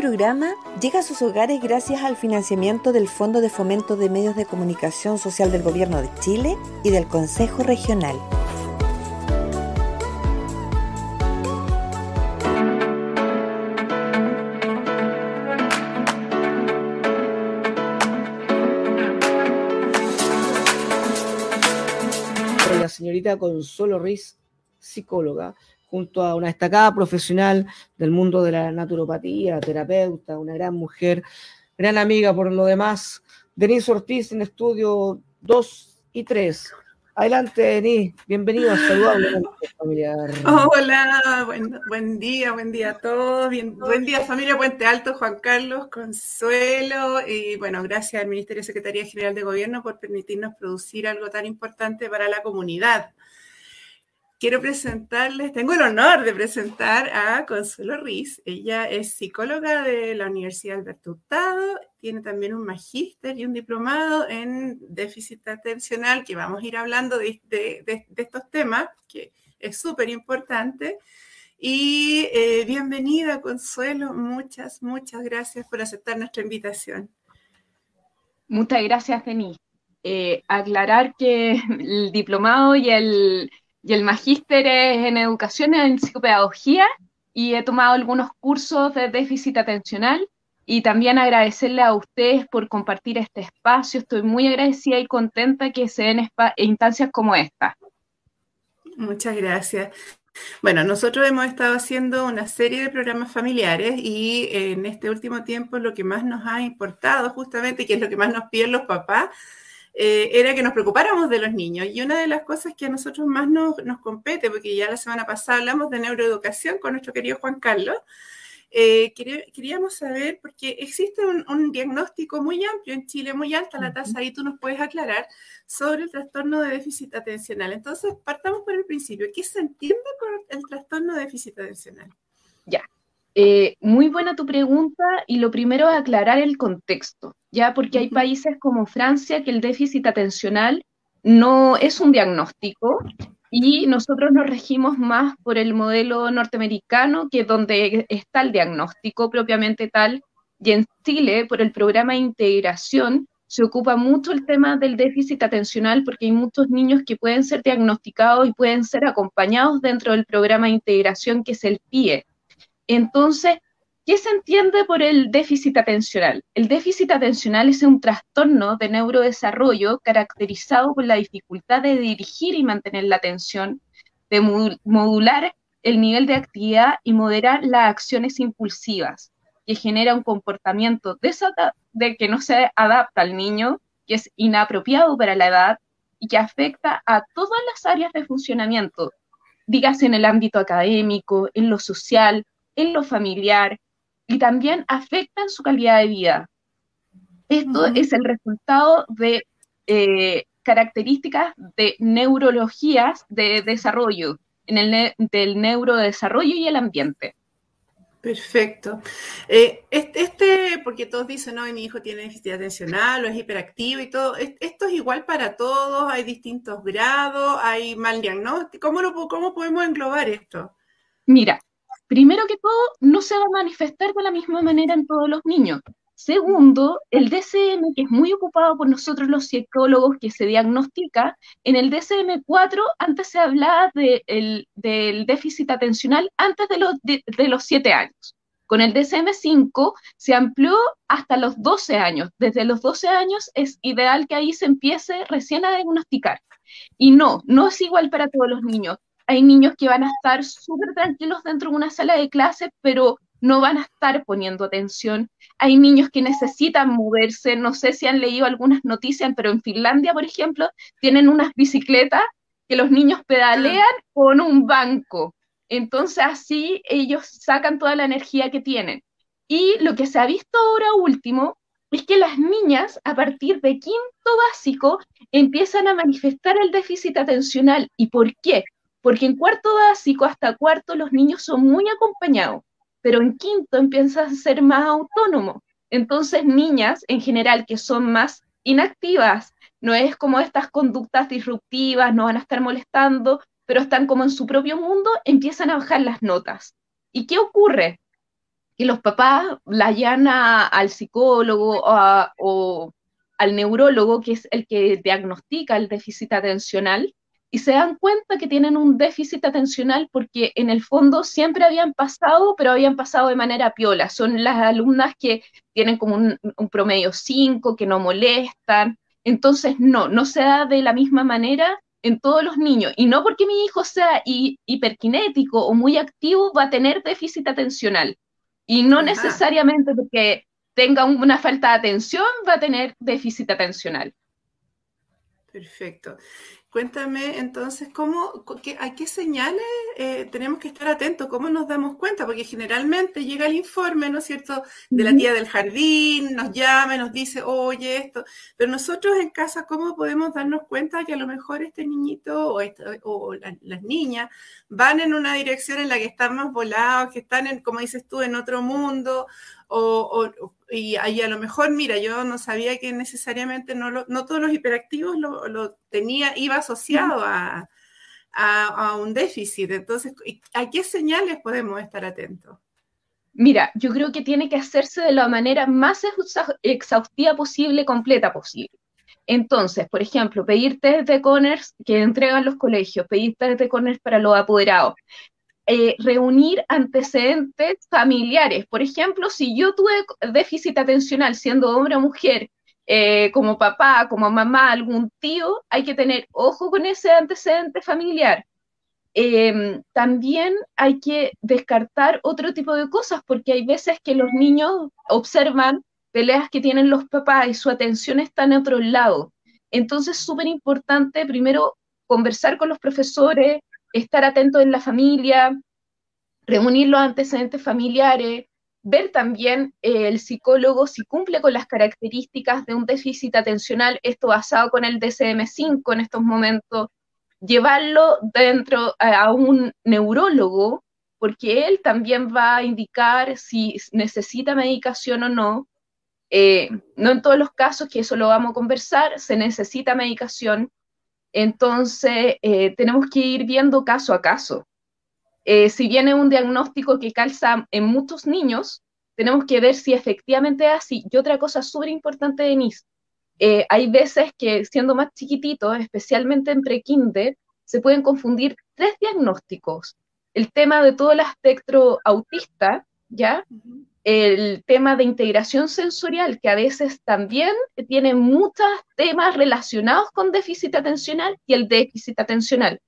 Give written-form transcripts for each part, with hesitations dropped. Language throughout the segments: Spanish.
programa llega a sus hogares gracias al financiamiento del Fondo de Fomento de Medios de Comunicación Social del Gobierno de Chile y del Consejo Regional. La señorita Consuelo Ruiz, psicóloga, junto a una destacada profesional del mundo de la naturopatía, terapeuta, una gran mujer, gran amiga por lo demás, Denise Ortiz en estudio 2 y 3. Adelante, Denise, bienvenido a Saludablemente Familiar. Hola, buen día a todos, buen día familia Puente Alto, Juan Carlos, Consuelo, y bueno, gracias al Ministerio de Secretaría General de Gobierno por permitirnos producir algo tan importante para la comunidad. Quiero presentarles, tengo el honor de presentar a Consuelo Ruiz. Ella es psicóloga de la Universidad Alberto Hurtado, tiene también un magíster y un diplomado en déficit atencional, que vamos a ir hablando de estos temas, que es súper importante. Y bienvenida, Consuelo, muchas gracias por aceptar nuestra invitación. Muchas gracias, Denise. Aclarar que el diplomado y el magíster es en educación en psicopedagogía y he tomado algunos cursos de déficit atencional y también agradecerle a ustedes por compartir este espacio. Estoy muy agradecida y contenta que se den instancias como esta. Muchas gracias. Bueno, nosotros hemos estado haciendo una serie de programas familiares y en este último tiempo lo que más nos ha importado justamente, que es lo que más nos piden los papás, era que nos preocupáramos de los niños. Y una de las cosas que a nosotros más nos compete, porque ya la semana pasada hablamos de neuroeducación con nuestro querido Juan Carlos, queríamos saber, porque existe un diagnóstico muy amplio en Chile, muy alta la tasa, ahí tú nos puedes aclarar, sobre el trastorno de déficit atencional. Entonces, partamos por el principio. ¿Qué se entiende por el trastorno de déficit atencional? Ya. Muy buena tu pregunta, y lo primero es aclarar el contexto, ya, porque hay países como Francia que el déficit atencional no es un diagnóstico y nosotros nos regimos más por el modelo norteamericano, que es donde está el diagnóstico propiamente tal, y en Chile, por el programa de integración, se ocupa mucho el tema del déficit atencional porque hay muchos niños que pueden ser diagnosticados y pueden ser acompañados dentro del programa de integración, que es el PIE. Entonces, ¿qué se entiende por el déficit atencional? El déficit atencional es un trastorno de neurodesarrollo caracterizado por la dificultad de dirigir y mantener la atención, de modular el nivel de actividad y moderar las acciones impulsivas, que genera un comportamiento de que no se adapta al niño, que es inapropiado para la edad y que afecta a todas las áreas de funcionamiento, dígase en el ámbito académico, en lo social, en lo familiar, y también afecta en su calidad de vida. Esto es el resultado de características de neurologías de desarrollo, del neurodesarrollo y el ambiente. Perfecto. Porque todos dicen, no, mi hijo tiene déficit atencional o es hiperactivo y todo, ¿esto es igual para todos? ¿Hay distintos grados? ¿Hay mal diagnóstico? ¿Cómo podemos englobar esto? Mira, primero que todo, no se va a manifestar de la misma manera en todos los niños. Segundo, el DSM, que es muy ocupado por nosotros los psicólogos, que se diagnostica, en el DSM-4 antes se hablaba del déficit atencional antes de los 7 años. Con el DSM-5 se amplió hasta los 12 años. Desde los 12 años es ideal que ahí se empiece recién a diagnosticar. Y no es igual para todos los niños. Hay niños que van a estar súper tranquilos dentro de una sala de clase, pero no van a estar poniendo atención. Hay niños que necesitan moverse. No sé si han leído algunas noticias, pero en Finlandia, por ejemplo, tienen unas bicicletas que los niños pedalean con un banco. Entonces así ellos sacan toda la energía que tienen. Y lo que se ha visto ahora último es que las niñas, a partir de quinto básico, empiezan a manifestar el déficit atencional. ¿Y por qué? Porque en cuarto básico hasta cuarto los niños son muy acompañados, pero en quinto empiezan a ser más autónomos. Entonces, niñas en general que son más inactivas, no es como estas conductas disruptivas, no van a estar molestando, pero están como en su propio mundo, empiezan a bajar las notas. ¿Y qué ocurre? que los papás la hallan al psicólogo o al neurólogo, que es el que diagnostica el déficit atencional, y se dan cuenta que tienen un déficit atencional porque en el fondo siempre habían pasado, pero habían pasado de manera piola. Son las alumnas que tienen como un promedio 5, que no molestan. Entonces, no se da de la misma manera en todos los niños. Y no porque mi hijo sea hiperkinético o muy activo va a tener déficit atencional. Y no Ajá. necesariamente porque tenga una falta de atención va a tener déficit atencional. Perfecto. Cuéntame entonces, ¿a qué señales tenemos que estar atentos? ¿Cómo nos damos cuenta? Porque generalmente llega el informe, ¿no es cierto?, de la Ujú. tía del jardín, nos llama y nos dice, oye, esto. Pero nosotros en casa, ¿cómo podemos darnos cuenta que a lo mejor este niñito las niñas van en una dirección en la que están más volados, que están, como dices tú, en otro mundo? Y ahí a lo mejor, mira, yo no sabía que necesariamente no todos los hiperactivos iba asociado a un déficit. Entonces, ¿a qué señales podemos estar atentos? Mira, yo creo que tiene que hacerse de la manera más exhaustiva posible, completa posible. Entonces, por ejemplo, pedir test de Conners que entregan los colegios, pedir test de Conners para los apoderados, reunir antecedentes familiares. Por ejemplo, si yo tuve déficit atencional siendo hombre o mujer, como papá, como mamá, algún tío, hay que tener ojo con ese antecedente familiar. También hay que descartar otro tipo de cosas, porque hay veces que los niños observan peleas que tienen los papás y su atención está en otro lado. Entonces, súper importante primero conversar con los profesores, estar atento en la familia, reunir los antecedentes familiares, ver también el psicólogo si cumple con las características de un déficit atencional, esto basado con el DSM-5 en estos momentos, llevarlo dentro a un neurólogo, porque él también va a indicar si necesita medicación o no. No en todos los casos, que eso lo vamos a conversar, se necesita medicación, entonces tenemos que ir viendo caso a caso. Si viene un diagnóstico que calza en muchos niños, tenemos que ver si efectivamente es así. Y otra cosa súper importante, Denise, hay veces que siendo más chiquititos, especialmente en prekinder, se pueden confundir tres diagnósticos. El tema de todo el espectro autista, ¿ya? Ujú. El tema de integración sensorial, que a veces también tiene muchos temas relacionados con déficit atencional y el déficit atencional.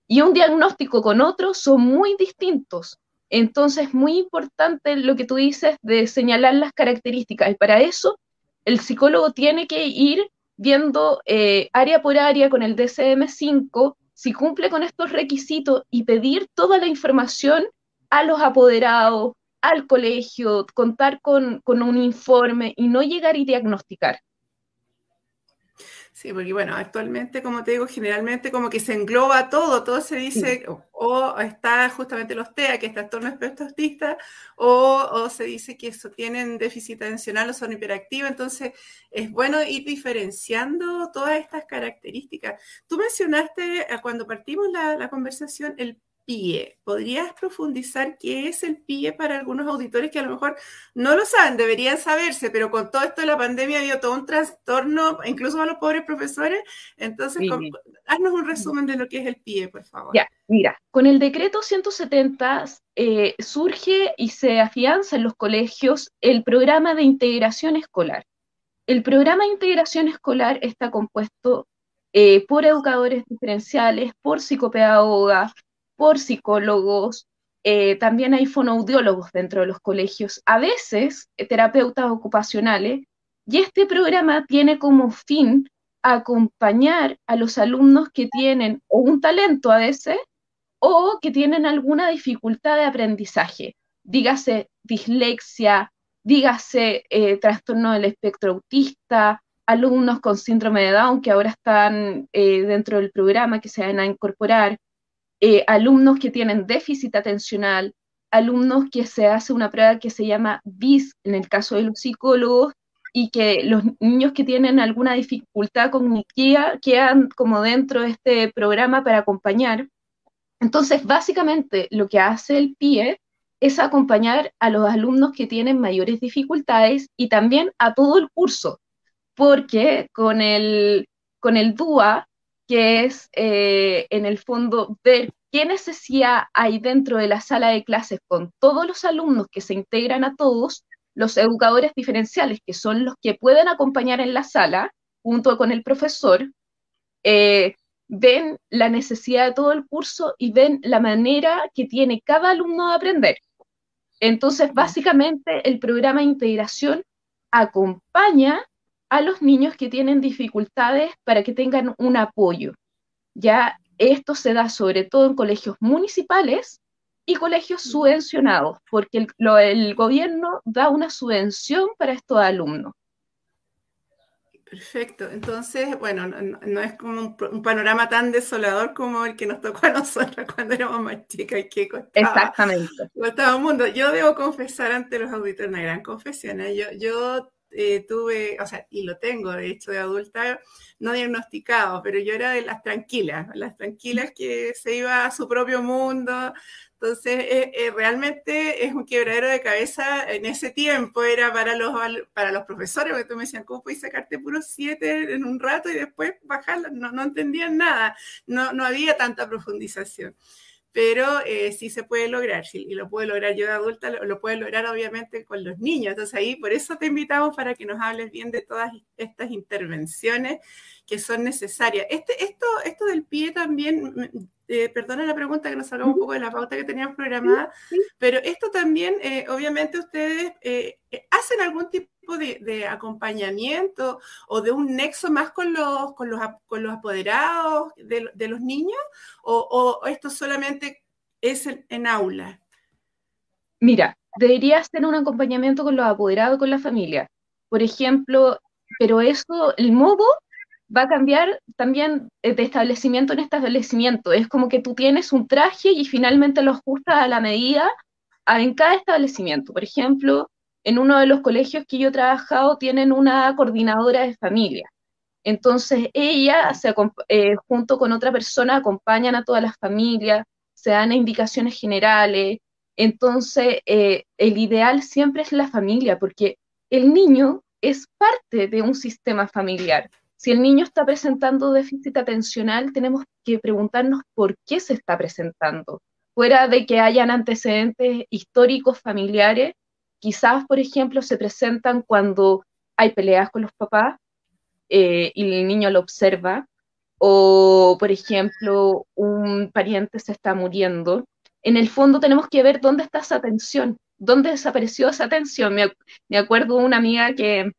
Y un diagnóstico con otro son muy distintos. Entonces, muy importante lo que tú dices de señalar las características. Y para eso, el psicólogo tiene que ir viendo área por área con el DSM-5 si cumple con estos requisitos y pedir toda la información a los apoderados, al colegio, contar con un informe y no llegar y diagnosticar. Sí, porque bueno, actualmente, como te digo, generalmente como que se engloba todo se Sí. dice, o está justamente los TEA, que es trastorno espectro autista, o se dice que eso tienen déficit atencional o son hiperactivos, entonces es bueno ir diferenciando todas estas características. Tú mencionaste cuando partimos la conversación el PIE. ¿Podrías profundizar qué es el PIE para algunos auditores que a lo mejor no lo saben, deberían saberse, pero con todo esto de la pandemia ha habido todo un trastorno, incluso para los pobres profesores? Entonces, Sí. haznos un resumen de lo que es el PIE, por favor. Ya, mira, con el decreto 170 surge y se afianza en los colegios el programa de integración escolar. El programa de integración escolar está compuesto por educadores diferenciales, por psicopedagogas, por psicólogos, también hay fonoaudiólogos dentro de los colegios, a veces terapeutas ocupacionales, y este programa tiene como fin acompañar a los alumnos que tienen o un talento a veces o que tienen alguna dificultad de aprendizaje, dígase dislexia, dígase trastorno del espectro autista, alumnos con síndrome de Down que ahora están dentro del programa que se van a incorporar, alumnos que tienen déficit atencional, alumnos que se hace una prueba que se llama BIS en el caso de los psicólogos, y que los niños que tienen alguna dificultad cognitiva quedan como dentro de este programa para acompañar. Entonces, básicamente, lo que hace el PIE es acompañar a los alumnos que tienen mayores dificultades y también a todo el curso, porque con el DUA, que es en el fondo ver qué necesidad hay dentro de la sala de clases con todos los alumnos que se integran a todos, los educadores diferenciales, que son los que pueden acompañar en la sala junto con el profesor, ven la necesidad de todo el curso y ven la manera que tiene cada alumno de aprender. Entonces, básicamente, el programa de integración acompaña a los niños que tienen dificultades para que tengan un apoyo. Ya esto se da sobre todo en colegios municipales y colegios subvencionados, porque el gobierno da una subvención para estos alumnos. Perfecto. Entonces, bueno, no es como un panorama tan desolador como el que nos tocó a nosotros cuando éramos más chicas, que costaba un mundo. Yo debo confesar ante los auditores una gran confesión. Yo tuve, o sea, y lo tengo de hecho de adulta, no diagnosticado, pero yo era de las tranquilas que se iba a su propio mundo. Entonces, realmente es un quebradero de cabeza. En ese tiempo era para los profesores, porque tú me decían, ¿cómo puedes sacarte puros 7 en un rato y después bajarla? No entendían nada, no había tanta profundización. Pero sí se puede lograr, sí, y lo puedo lograr yo de adulta, lo puedo lograr obviamente con los niños. Entonces ahí por eso te invitamos para que nos hables bien de todas estas intervenciones que son necesarias. Esto del pie también, perdona la pregunta que nos sacamos un poco de la pauta que teníamos programada, pero esto también, obviamente ustedes hacen algún tipo de acompañamiento o de un nexo más con los apoderados de los niños, o esto solamente es en aula. Mira, debería ser un acompañamiento con los apoderados, con la familia, por ejemplo, pero eso, el modo va a cambiar también de establecimiento en establecimiento. Es como que tú tienes un traje y finalmente lo ajustas a la medida en cada establecimiento. Por ejemplo, en uno de los colegios que yo he trabajado tienen una coordinadora de familia. Entonces ella, junto con otra persona, acompañan a todas las familias, se dan indicaciones generales. Entonces el ideal siempre es la familia, porque el niño es parte de un sistema familiar. Si el niño está presentando déficit atencional, tenemos que preguntarnos por qué se está presentando. Fuera de que hayan antecedentes históricos familiares, quizás, por ejemplo, se presentan cuando hay peleas con los papás y el niño lo observa, o, por ejemplo, un pariente se está muriendo. En el fondo tenemos que ver dónde está esa atención, dónde desapareció esa atención. Me acuerdo de una amiga que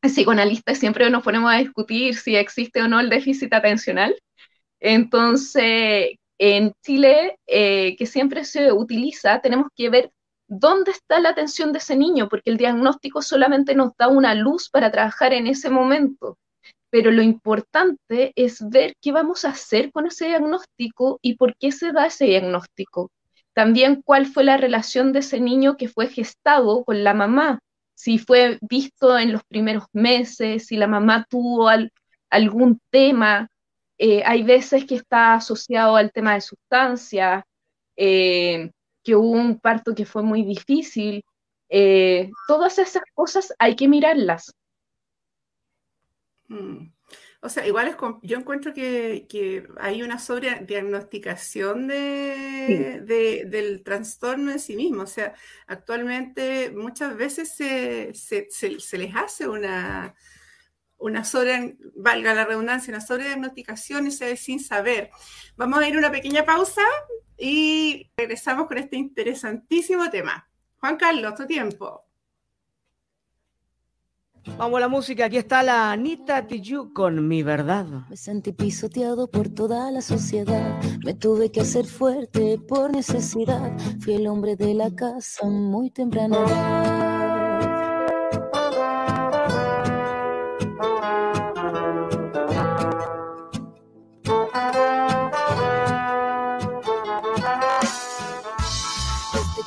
psicoanalista, siempre nos ponemos a discutir si existe o no el déficit atencional. Entonces, en Chile, que siempre se utiliza, tenemos que ver dónde está la atención de ese niño, porque el diagnóstico solamente nos da una luz para trabajar en ese momento. Pero lo importante es ver qué vamos a hacer con ese diagnóstico y por qué se da ese diagnóstico. También cuál fue la relación de ese niño que fue gestado con la mamá, si fue visto en los primeros meses, si la mamá tuvo algún tema. Hay veces que está asociado al tema de sustancias, que hubo un parto que fue muy difícil. Todas esas cosas hay que mirarlas. O sea, igual yo encuentro que hay una sobrediagnosticación del trastorno en sí mismo. O sea, actualmente muchas veces se les hace una valga la redundancia, una sobrediagnosticación sin saber. Vamos a ir a una pequeña pausa y regresamos con este interesantísimo tema. Juan Carlos, tu tiempo. Vamos a la música, aquí está la Anita Tijoux con Mi Verdad. Me sentí pisoteado por toda la sociedad, me tuve que hacer fuerte por necesidad, fui el hombre de la casa muy temprano.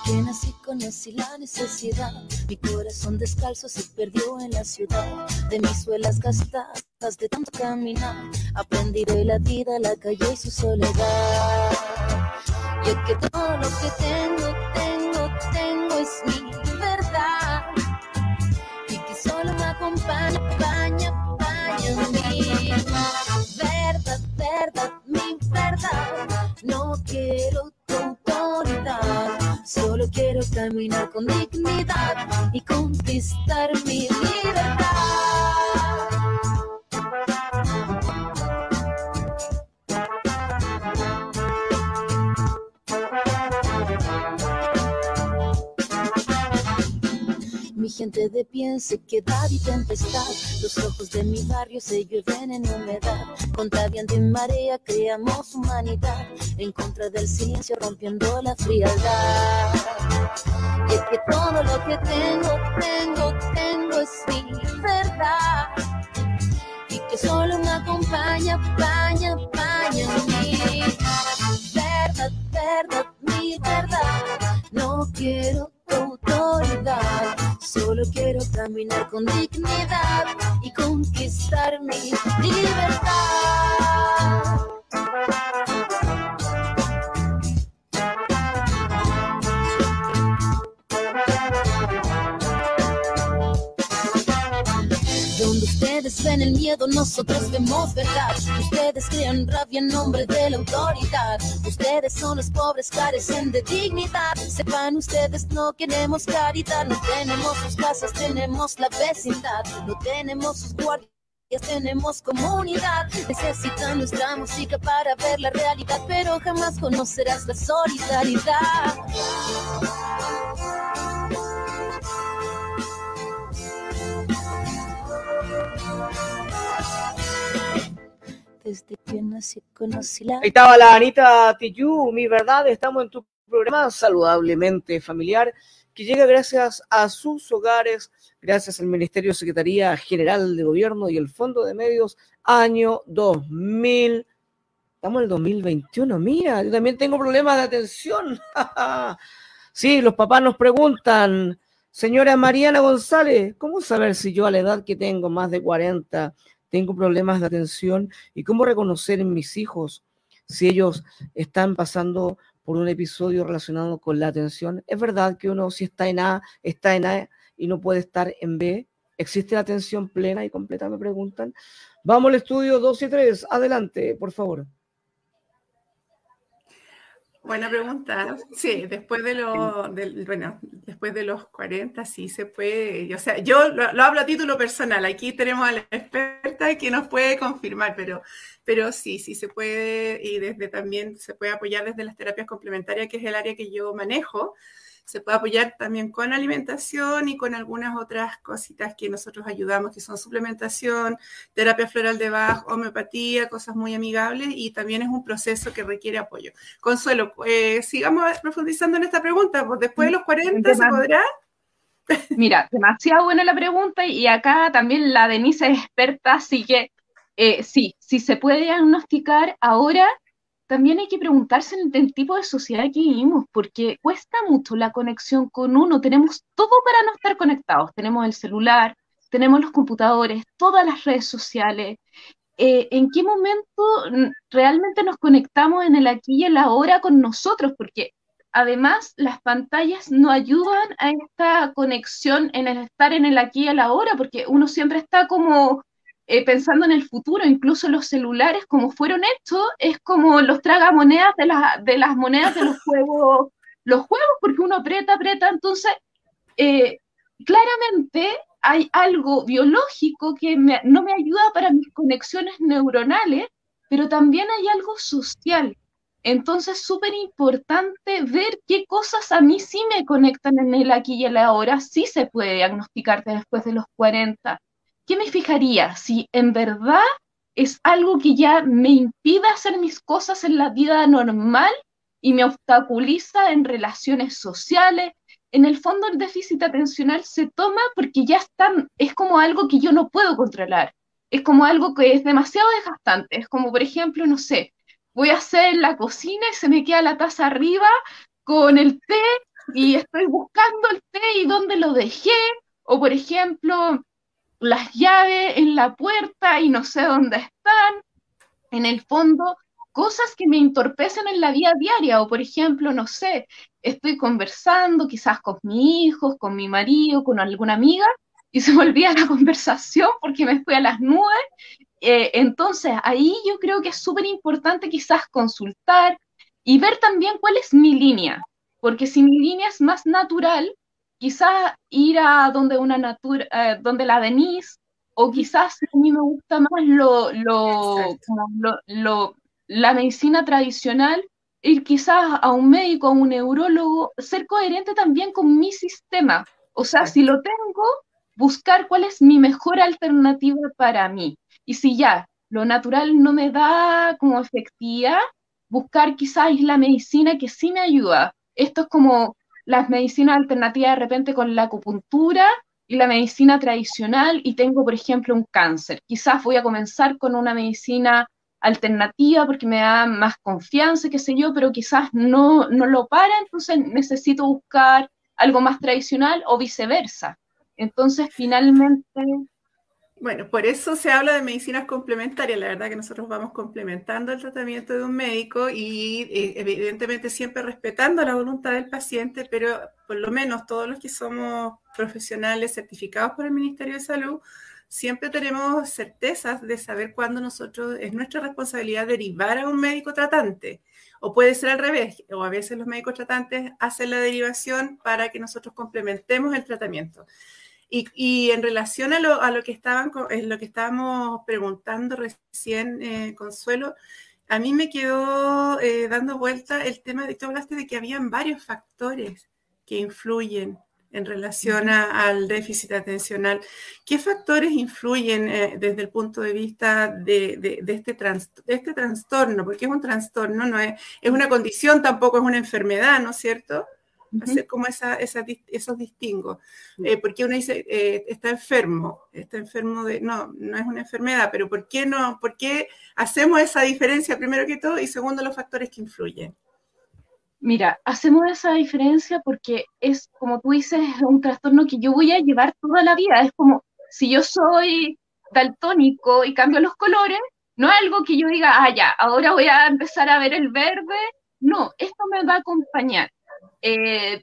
Que nací conocí la necesidad, mi corazón descalzo se perdió en la ciudad, de mis suelas gastadas de tanto caminar, aprendí de la vida, la calle y su soledad, y es que todo lo que tengo quiero caminar con dignidad y conquistar mi libertad. Mi gente de pie en sequedad y tempestad, los ojos de mi barrio se llueven en humedad. Contra viento y marea creamos humanidad, en contra del silencio rompiendo la frialdad. Y es que todo lo que tengo es mi verdad, y que solo me acompaña mi verdad, mi verdad. No quiero autoridad, solo quiero caminar con dignidad y conquistar mi libertad. Donde ustedes ven el miedo, nosotros vemos verdad. Ustedes crean rabia en nombre de la autoridad. Ustedes son los pobres, carecen de dignidad. Sepan ustedes, no queremos caridad. No tenemos sus casas, tenemos la vecindad. No tenemos sus guardias, tenemos comunidad. Necesitan nuestra música para ver la realidad, pero jamás conocerás la solidaridad. Desde que nací conocí la... Ahí estaba la Anita Tijoux, mi verdad. Estamos en tu programa saludablemente familiar, que llega gracias a sus hogares, gracias al Ministerio de Secretaría General de Gobierno y el Fondo de Medios, año 2000. Estamos en el 2021, mira, yo también tengo problemas de atención. Sí, los papás nos preguntan, señora Mariana González, ¿cómo saber si yo a la edad que tengo, más de 40, tengo problemas de atención? ¿Y cómo reconocer en mis hijos si ellos están pasando por un episodio relacionado con la atención? ¿Es verdad que uno si está en A y no puede estar en B? ¿Existe la atención plena y completa? Me preguntan. Vamos al estudio 2 y 3. Adelante, por favor. Buena pregunta. Sí, después de después de los 40 sí se puede. O sea, yo lo hablo a título personal. Aquí tenemos a la experta que nos puede confirmar, pero sí se puede, y desde también se puede apoyar desde las terapias complementarias, que es el área que yo manejo. Se puede apoyar también con alimentación y con algunas otras cositas que nosotros ayudamos, que son suplementación, terapia floral de Bach, homeopatía, cosas muy amigables, y también es un proceso que requiere apoyo. Consuelo, sigamos profundizando en esta pregunta, pues después de los 40 ¿se podrá? Mira, demasiado buena la pregunta, y acá también la Denise es experta, así que sí se puede diagnosticar ahora. También hay que preguntarse el tipo de sociedad que vivimos, porque cuesta mucho la conexión con uno. Tenemos todo para no estar conectados. Tenemos el celular, tenemos los computadores, todas las redes sociales. ¿En qué momento realmente nos conectamos en el aquí y el ahora con nosotros? Porque además las pantallas no ayudan a esta conexión en el estar en el aquí y el ahora, porque uno siempre está como... pensando en el futuro. Incluso los celulares, como fueron hechos, es como los tragamonedas de las monedas de los juegos, porque uno aprieta, entonces claramente hay algo biológico que no me ayuda para mis conexiones neuronales, pero también hay algo social. Entonces, súper importante ver qué cosas a mí sí me conectan en el aquí y el ahora. Sí se puede diagnosticarte después de los 40. ¿Qué me fijaría? Si en verdad es algo que ya me impide hacer mis cosas en la vida normal y me obstaculiza en relaciones sociales. En el fondo el déficit atencional se toma porque ya es como algo que yo no puedo controlar. Es como algo que es demasiado desgastante. Es como, por ejemplo, no sé, voy a hacer la cocina y se me queda la taza arriba con el té y estoy buscando el té y dónde lo dejé. O, por ejemplo, las llaves en la puerta y no sé dónde están. En el fondo, cosas que me entorpecen en la vida diaria, o por ejemplo, no sé, estoy conversando quizás con mis hijos, con mi marido, con alguna amiga, y se me olvida la conversación porque me fui a las nubes. Entonces, ahí yo creo que es súper importante quizás consultar y ver también cuál es mi línea. porque si mi línea es más natural, quizás ir a donde donde la Denise, o quizás a mí me gusta más Exacto. como la medicina tradicional, ir quizás a un médico, a un neurólogo, ser coherente también con mi sistema. O sea, si Exacto. lo tengo, buscar cuál es mi mejor alternativa para mí. Y si ya lo natural no me da como efectividad, buscar quizás la medicina que sí me ayuda. Esto es como las medicinas alternativas de repente con la acupuntura y la medicina tradicional, y tengo, por ejemplo, un cáncer. Quizás voy a comenzar con una medicina alternativa porque me da más confianza, qué sé yo, pero quizás no lo para, entonces necesito buscar algo más tradicional o viceversa. Entonces, finalmente, Bueno, por eso se habla de medicinas complementarias. La verdad que nosotros vamos complementando el tratamiento de un médico y evidentemente siempre respetando la voluntad del paciente, pero por lo menos todos los que somos profesionales certificados por el Ministerio de Salud, siempre tenemos certezas de saber cuándo nosotros es nuestra responsabilidad derivar a un médico tratante. O puede ser al revés, o a veces los médicos tratantes hacen la derivación para que nosotros complementemos el tratamiento. Y en relación a lo que lo que estábamos preguntando recién, Consuelo, a mí me quedó dando vuelta el tema de que tú hablaste de que habían varios factores que influyen en relación al déficit atencional. ¿Qué factores influyen desde el punto de vista de este trastorno? Porque es un trastorno, no es una condición, tampoco es una enfermedad, ¿no es cierto? Hacer como esos distingos. Porque uno dice, está enfermo no es una enfermedad, pero ¿por qué no? ¿Por qué hacemos esa diferencia primero que todo? Y segundo, los factores que influyen. mira, hacemos esa diferencia porque es, como tú dices, un trastorno que yo voy a llevar toda la vida. Es como si yo soy daltónico y cambio los colores, no es algo que yo diga, ah, ya, ahora voy a empezar a ver el verde. No, esto me va a acompañar.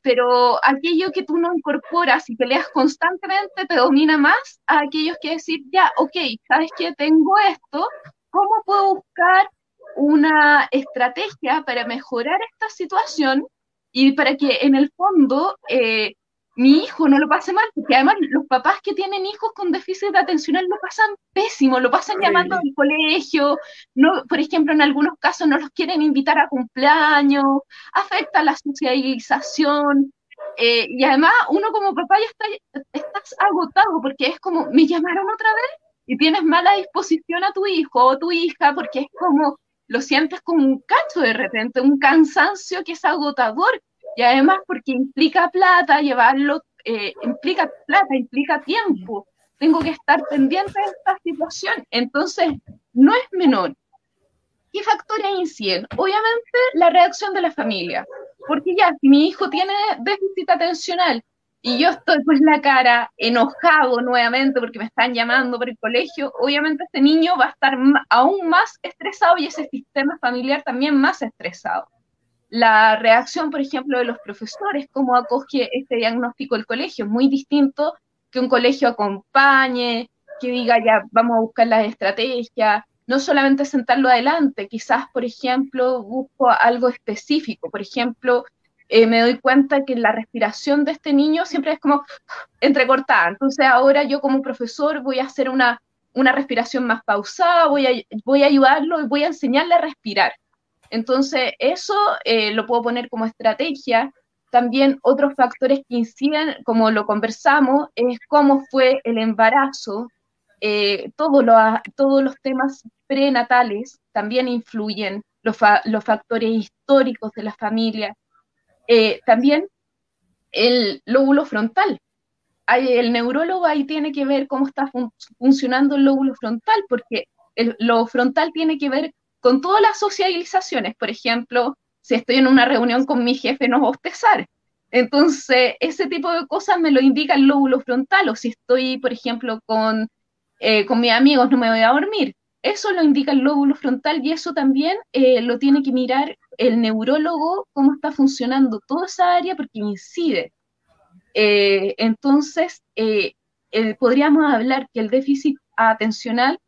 Pero aquello que tú no incorporas y peleas constantemente te domina más a aquellos que decir, ya, ok, ¿sabes qué? Tengo esto, ¿cómo puedo buscar una estrategia para mejorar esta situación y para que en el fondo mi hijo no lo pase mal? Porque además los papás que tienen hijos con déficit atencional lo pasan pésimo, lo pasan llamando Horrible. al colegio, no, por ejemplo, en algunos casos no los quieren invitar a cumpleaños, afecta la socialización. Y además uno como papá ya estás agotado porque es como, me llamaron otra vez y tienes mala disposición a tu hijo o tu hija porque es como, lo sientes como un cacho de repente, un cansancio que es agotador. Y además porque implica plata, llevarlo, implica plata, implica tiempo. Tengo que estar pendiente de esta situación. Entonces, no es menor. ¿Qué factores inciden? Obviamente la reacción de la familia, porque ya, si mi hijo tiene déficit atencional y yo estoy pues la cara enojado nuevamente porque me están llamando por el colegio, obviamente este niño va a estar aún más estresado y ese sistema familiar también más estresado. La reacción, por ejemplo, de los profesores, cómo acoge este diagnóstico el colegio, es muy distinto que un colegio acompañe, que diga ya vamos a buscar las estrategias, no solamente sentarlo adelante, quizás, por ejemplo, busco algo específico, por ejemplo, me doy cuenta que la respiración de este niño siempre es como entrecortada, entonces ahora yo como profesor voy a hacer una respiración más pausada, voy a ayudarlo y voy a enseñarle a respirar. Entonces, eso lo puedo poner como estrategia. También otros factores que inciden, como lo conversamos, es cómo fue el embarazo. Todos los temas prenatales también influyen, los factores históricos de la familia. También el lóbulo frontal. El neurólogo ahí tiene que ver cómo está funcionando el lóbulo frontal, porque lo frontal tiene que ver con todas las socializaciones. Por ejemplo, si estoy en una reunión con mi jefe, no bostezar. Entonces, ese tipo de cosas me lo indica el lóbulo frontal, o si estoy, por ejemplo, con mis amigos, no me voy a dormir. Eso lo indica el lóbulo frontal y eso también lo tiene que mirar el neurólogo, cómo está funcionando toda esa área, porque incide. Entonces, podríamos hablar que el déficit atencional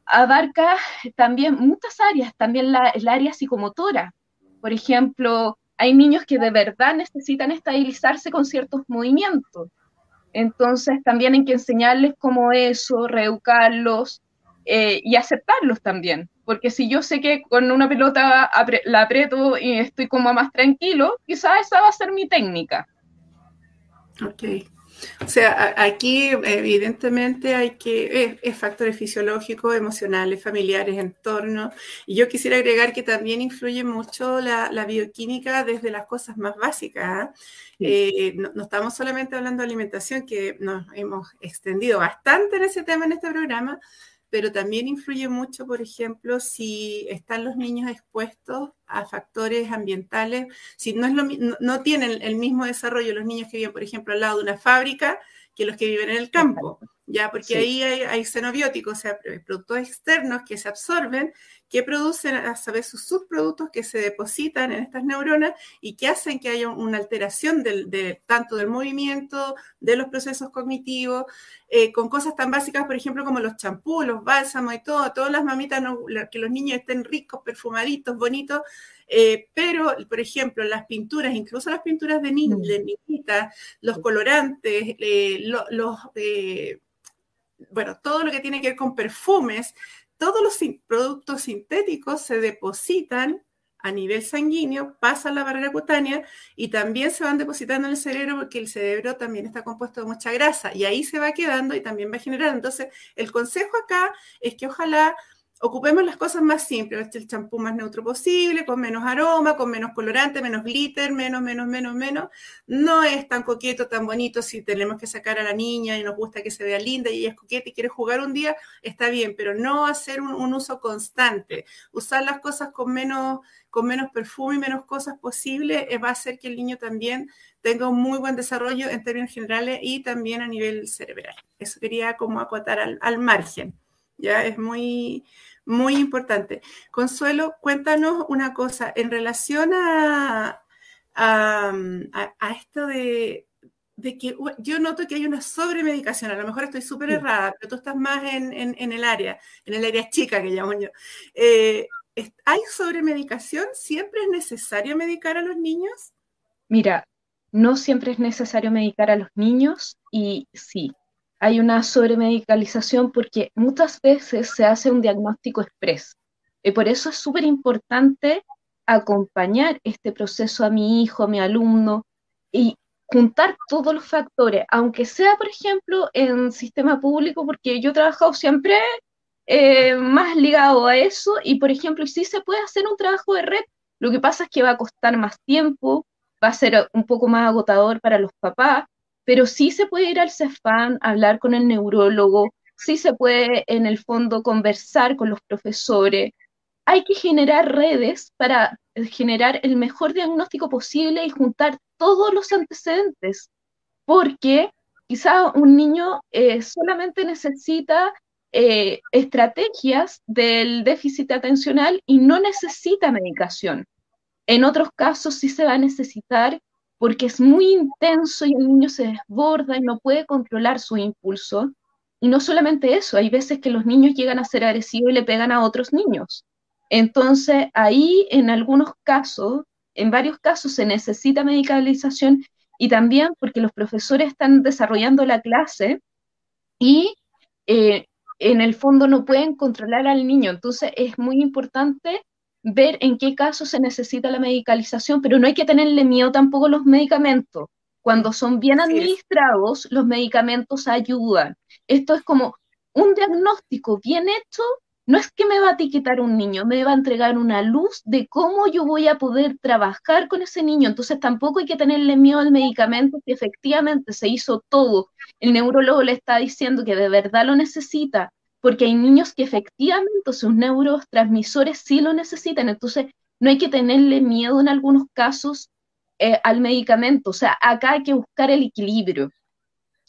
abarca también muchas áreas, también el área psicomotora. Por ejemplo, hay niños que de verdad necesitan estabilizarse con ciertos movimientos. Entonces también hay que enseñarles como eso, reeducarlos y aceptarlos también. Porque si yo sé que con una pelota la aprieto y estoy como más tranquilo, quizás esa va a ser mi técnica. Ok. O sea, aquí evidentemente es factores fisiológicos, emocionales, familiares, entorno. Y yo quisiera agregar que también influye mucho la bioquímica desde las cosas más básicas. Sí. No estamos solamente hablando de alimentación, que nos hemos extendido bastante en ese tema en este programa, pero también influye mucho, por ejemplo, si están los niños expuestos a factores ambientales, si no tienen el mismo desarrollo los niños que viven, por ejemplo, al lado de una fábrica que los que viven en el campo, ¿ya? Porque sí, ahí hay xenobióticos, o sea, productos externos que se absorben, que producen a saber sus subproductos que se depositan en estas neuronas y que hacen que haya una alteración tanto del movimiento, de los procesos cognitivos, con cosas tan básicas, por ejemplo, como los champús, los bálsamos y todas las mamitas, que los niños estén ricos, perfumaditos, bonitos, pero, por ejemplo, las pinturas, incluso las pinturas de niñitas, los colorantes, bueno, todo lo que tiene que ver con perfumes, todos los productos sintéticos se depositan a nivel sanguíneo, pasan la barrera cutánea y también se van depositando en el cerebro porque el cerebro también está compuesto de mucha grasa y ahí se va quedando y también va generando. Entonces, el consejo acá es que ojalá ocupemos las cosas más simples, el champú más neutro posible, con menos aroma, con menos colorante, menos glitter, menos. No es tan coqueto, tan bonito si tenemos que sacar a la niña y nos gusta que se vea linda y ella es coqueta y quiere jugar un día, está bien, pero no hacer un uso constante. Usar las cosas con menos perfume y menos cosas posibles va a hacer que el niño también tenga un muy buen desarrollo en términos generales y también a nivel cerebral. Eso quería como acotar al margen. Ya es muy, muy importante. Consuelo, cuéntanos una cosa en relación a esto de que yo noto que hay una sobremedicación. A lo mejor estoy súper errada, pero tú estás más en el área chica que llamo yo. ¿Hay sobremedicación? ¿Siempre es necesario medicar a los niños? Mira, no siempre es necesario medicar a los niños y sí. Hay una sobremedicalización porque muchas veces se hace un diagnóstico express. Y por eso es súper importante acompañar este proceso a mi hijo, a mi alumno, y juntar todos los factores, aunque sea, por ejemplo, en sistema público, porque yo he trabajado siempre más ligado a eso, y por ejemplo, sí se puede hacer un trabajo de red, lo que pasa es que va a costar más tiempo, va a ser un poco más agotador para los papás, pero sí se puede ir al Cefam, hablar con el neurólogo, sí se puede en el fondo conversar con los profesores. Hay que generar redes para generar el mejor diagnóstico posible y juntar todos los antecedentes, porque quizá un niño solamente necesita estrategias del déficit atencional y no necesita medicación. En otros casos sí se va a necesitar porque es muy intenso y el niño se desborda y no puede controlar su impulso. Y no solamente eso, hay veces que los niños llegan a ser agresivos y le pegan a otros niños. Entonces, ahí en algunos casos, en varios casos se necesita medicalización y también porque los profesores están desarrollando la clase y en el fondo no pueden controlar al niño. Entonces, es muy importante ver en qué casos se necesita la medicalización, pero no hay que tenerle miedo tampoco a los medicamentos. Cuando son bien administrados, los medicamentos ayudan. Esto es como un diagnóstico bien hecho, no es que me va a etiquetar un niño, me va a entregar una luz de cómo yo voy a poder trabajar con ese niño. Entonces tampoco hay que tenerle miedo al medicamento, que efectivamente se hizo todo. El neurólogo le está diciendo que de verdad lo necesita, porque hay niños que efectivamente sus neurotransmisores sí lo necesitan, entonces no hay que tenerle miedo en algunos casos al medicamento, o sea, acá hay que buscar el equilibrio.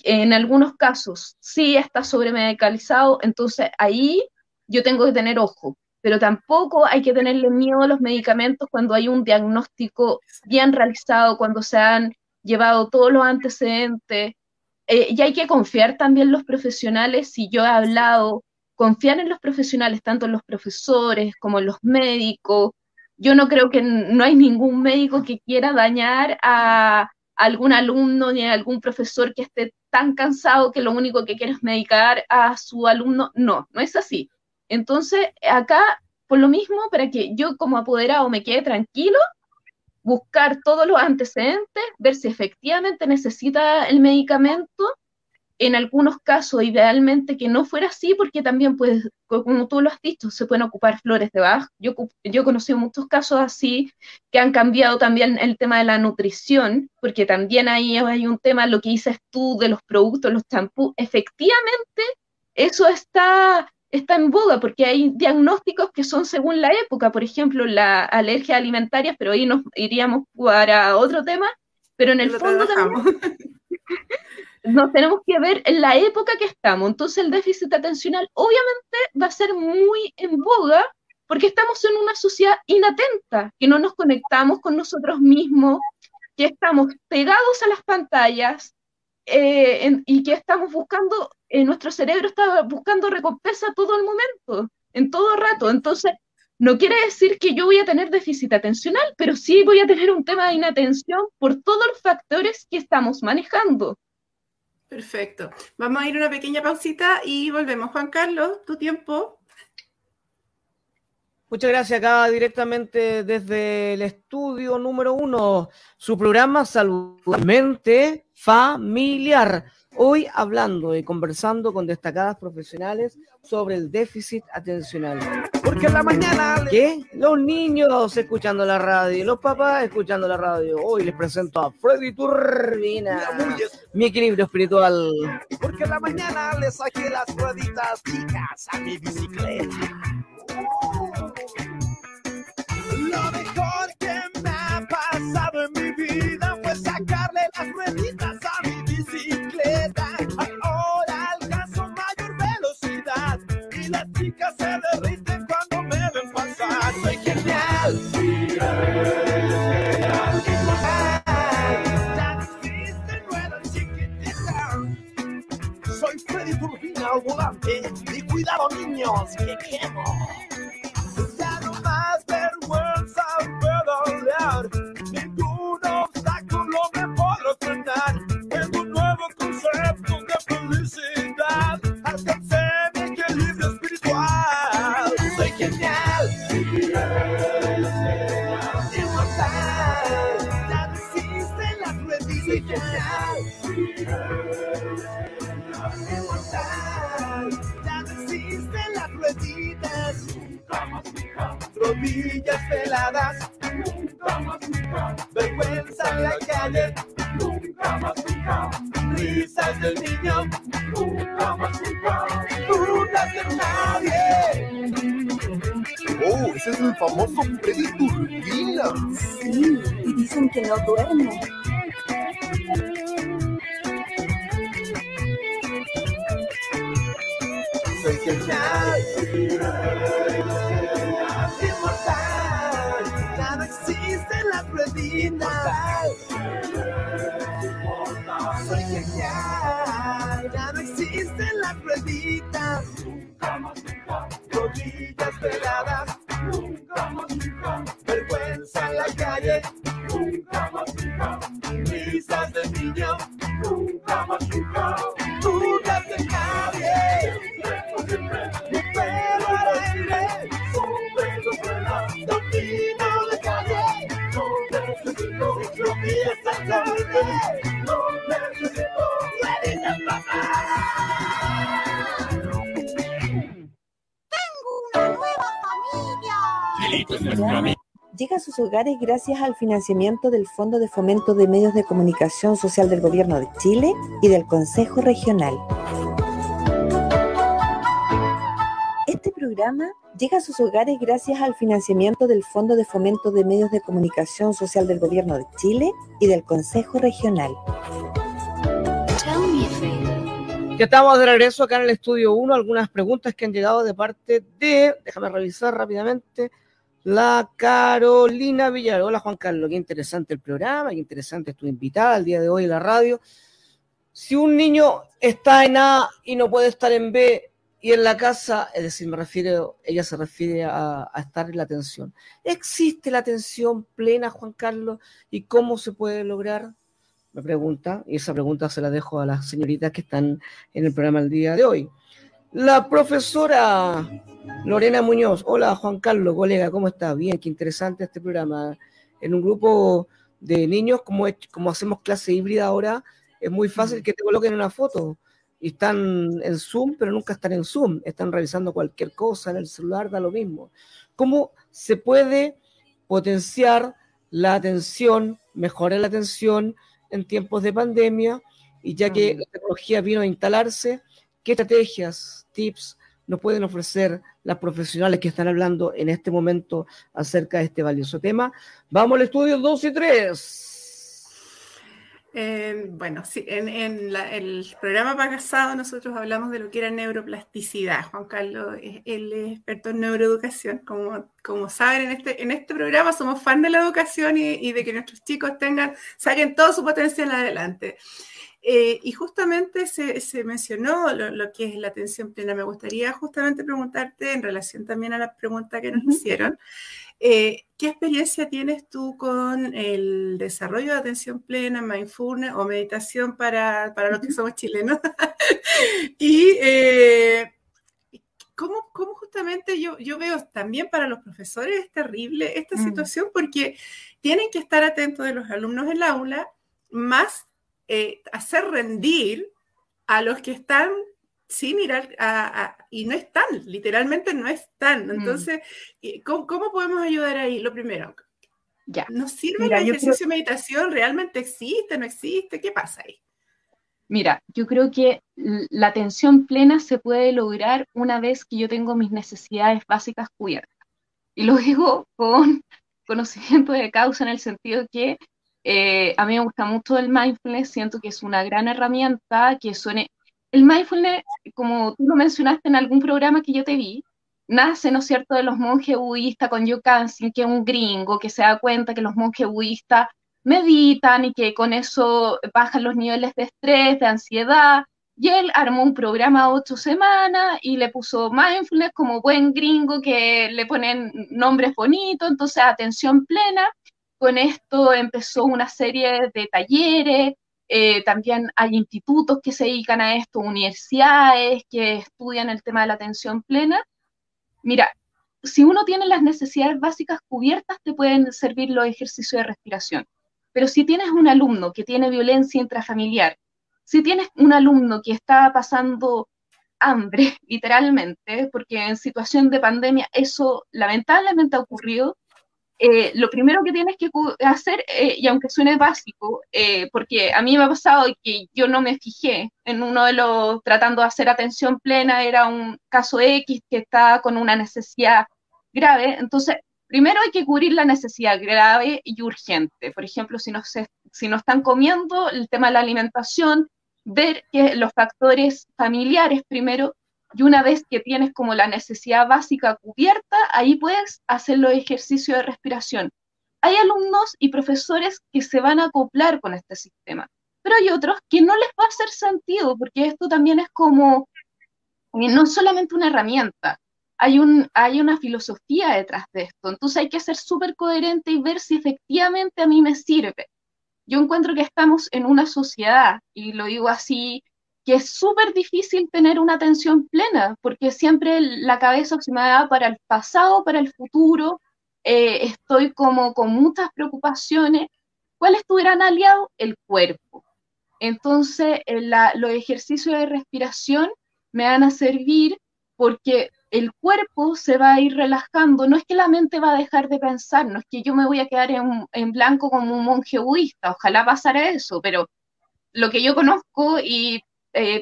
En algunos casos sí está sobremedicalizado, entonces ahí yo tengo que tener ojo, pero tampoco hay que tenerle miedo a los medicamentos cuando hay un diagnóstico bien realizado, cuando se han llevado todos los antecedentes. Y hay que confiar también en los profesionales, si yo he hablado, confiar en los profesionales, tanto en los profesores como en los médicos, Yo no creo que no hay ningún médico que quiera dañar a algún alumno ni a algún profesor que esté tan cansado que lo único que quiere es medicar a su alumno. No, no es así. Entonces, acá, por lo mismo, para que yo como apoderado me quede tranquilo, buscar todos los antecedentes, ver si efectivamente necesita el medicamento. En algunos casos, idealmente que no fuera así, porque también, pues, como tú lo has dicho, se pueden ocupar flores de Bach. Yo he conocido muchos casos así que han cambiado también el tema de la nutrición, porque también ahí hay un tema, lo que dices tú, de los productos, los champús. Efectivamente, eso está en boga, porque hay diagnósticos que son según la época, por ejemplo, la alergia alimentaria, pero ahí nos iríamos para otro tema, pero en el fondo también nos tenemos que ver en la época que estamos. Entonces el déficit atencional obviamente va a ser muy en boga porque estamos en una sociedad inatenta, que no nos conectamos con nosotros mismos, que estamos pegados a las pantallas y que estamos buscando, nuestro cerebro está buscando recompensa todo el momento, en todo rato. Entonces, no quiere decir que yo voy a tener déficit atencional, pero sí voy a tener un tema de inatención por todos los factores que estamos manejando. Perfecto. Vamos a ir a una pequeña pausita y volvemos. Juan Carlos, tu tiempo. Muchas gracias, acá directamente desde el estudio número 1, su programa Saludablemente Familiar. Hoy hablando y conversando con destacadas profesionales sobre el déficit atencional. Porque en la mañana, ¿qué? Los niños escuchando la radio, los papás escuchando la radio. Hoy les presento a Freddy Turbina, mi equilibrio espiritual. Porque en la mañana le saqué las rueditas chicas a mi bicicleta. Lo mejor que me ha pasado en mi vida fue sacarle las rueditas a mi bicicleta. Ahora alcanzo mayor velocidad y las chicas se derriten cuando me ven pasar. Soy genial. Ya existen ruedas chiquititas. Soy Freddy Turbina al volante y cuidado niños que quemo. Ya no más vergüenza pedalear, ningún obstáculo me podrá frenar. Tengo un nuevo concepto de felicidad, alcancé mi equilibrio espiritual. Soy genial, inmortal, ya no existen las rueditas. Soy genial, inmortal, ya no existen las rueditas. Rodillas peladas, nunca más, vergüenza en la calle, nunca más, risas del niño, nunca más, dudas de nadie. Oh, ese es el famoso Freddy Turbina. Sí, y dicen que no duerme. Soy genial. Inmortal, ya no existen las rueditas. Soy genial, ya no existen las rueditas. Rodillas peladas, vergüenza en la calle, risas de niño, dudas de nadie. Mi pelo al aire, domino la calle, lo mío es el aire, rueditas papá. Llega a sus hogares gracias al financiamiento del Fondo de Fomento de Medios de Comunicación Social del Gobierno de Chile y del Consejo Regional. Este programa llega a sus hogares gracias al financiamiento del Fondo de Fomento de Medios de Comunicación Social del Gobierno de Chile y del Consejo Regional. Ya estamos de regreso acá en el estudio 1, algunas preguntas que han llegado de parte de, déjame revisar rápidamente, la Carolina Villar. Hola Juan Carlos, qué interesante el programa, qué interesante tu invitada el día de hoy en la radio. Si un niño está en A y no puede estar en B, Y en la casa, es decir, ella se refiere a estar en la atención. ¿Existe la atención plena, Juan Carlos? ¿Y cómo se puede lograr? Me pregunta, y esa pregunta se la dejo a las señoritas que están en el programa el día de hoy. La profesora Lorena Muñoz. Hola, Juan Carlos, colega, ¿cómo está? Bien, qué interesante este programa. En un grupo de niños, como hacemos clase híbrida ahora, es muy fácil que te coloquen una foto. Y están en Zoom, pero nunca están en Zoom. Están realizando cualquier cosa en el celular, da lo mismo. ¿Cómo se puede potenciar la atención, mejorar la atención en tiempos de pandemia? Y ya que la tecnología vino a instalarse, ¿qué estrategias, tips nos pueden ofrecer las profesionales que están hablando en este momento acerca de este valioso tema? Vamos al estudio 2 y 3. Bueno, sí, en el programa pasado nosotros hablamos de lo que era neuroplasticidad. Juan Carlos, él es experto en neuroeducación. Como saben, en este programa somos fan de la educación y de que nuestros chicos saquen todo su potencial adelante. Y justamente se mencionó lo que es la atención plena. Me gustaría justamente preguntarte, en relación también a la pregunta que nos hicieron, ¿qué experiencia tienes tú con el desarrollo de atención plena, mindfulness o meditación para los que somos chilenos? Y ¿cómo justamente yo veo también para los profesores es terrible esta situación, porque tienen que estar atentos de los alumnos en el aula, más hacer rendir a los que están sin ir y no están, literalmente no están. Entonces, ¿cómo podemos ayudar ahí? Lo primero, ¿nos sirve el ejercicio de meditación? ¿Realmente existe? ¿No existe? ¿Qué pasa ahí? Mira, yo creo que la atención plena se puede lograr una vez que yo tengo mis necesidades básicas cubiertas. Y lo digo con conocimiento de causa, en el sentido que a mí me gusta mucho el mindfulness, siento que es una gran herramienta, que suene... El mindfulness, como tú lo mencionaste en algún programa que yo te vi, nace, ¿no es cierto?, de los monjes budistas con Joe Kansing, que es un gringo que se da cuenta que los monjes budistas meditan y que con eso bajan los niveles de estrés, de ansiedad, y él armó un programa 8 semanas y le puso mindfulness como buen gringo que le ponen nombres bonitos, entonces atención plena. Con esto empezó una serie de talleres, también hay institutos que se dedican a esto, universidades que estudian el tema de la atención plena. Mira, si uno tiene las necesidades básicas cubiertas, te pueden servir los ejercicios de respiración. Pero si tienes un alumno que tiene violencia intrafamiliar, si tienes un alumno que está pasando hambre, literalmente, porque en situación de pandemia eso lamentablemente ha ocurrido, lo primero que tienes que hacer, y aunque suene básico, porque a mí me ha pasado que yo no me fijé en uno de los, tratando de hacer atención plena, era un caso X que está con una necesidad grave, entonces primero hay que cubrir la necesidad grave y urgente. Por ejemplo, si no están comiendo, el tema de la alimentación, ver que los factores familiares primero, y una vez que tienes como la necesidad básica cubierta, ahí puedes hacer los ejercicios de respiración. Hay alumnos y profesores que se van a acoplar con este sistema, pero hay otros que no les va a hacer sentido, porque esto también es como, no es solamente una herramienta, hay una filosofía detrás de esto, entonces hay que ser súper coherente y ver si efectivamente a mí me sirve. Yo encuentro que estamos en una sociedad, y lo digo así, que es súper difícil tener una atención plena, porque siempre la cabeza se me da para el pasado, para el futuro, estoy como con muchas preocupaciones. ¿Cuál es tu gran aliado? El cuerpo. Entonces, los ejercicios de respiración me van a servir porque el cuerpo se va a ir relajando. No es que la mente va a dejar de pensar, no es que yo me voy a quedar en blanco como un monje budista, ojalá pasara eso, pero lo que yo conozco y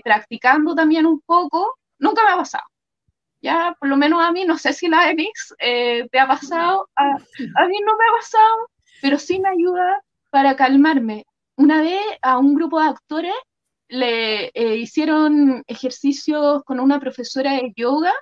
practicando también un poco, nunca me ha pasado. Ya, por lo menos a mí, no sé si la Enix te ha pasado, a mí no me ha pasado, pero sí me ayuda para calmarme. Una vez a un grupo de actores le hicieron ejercicios con una profesora de yoga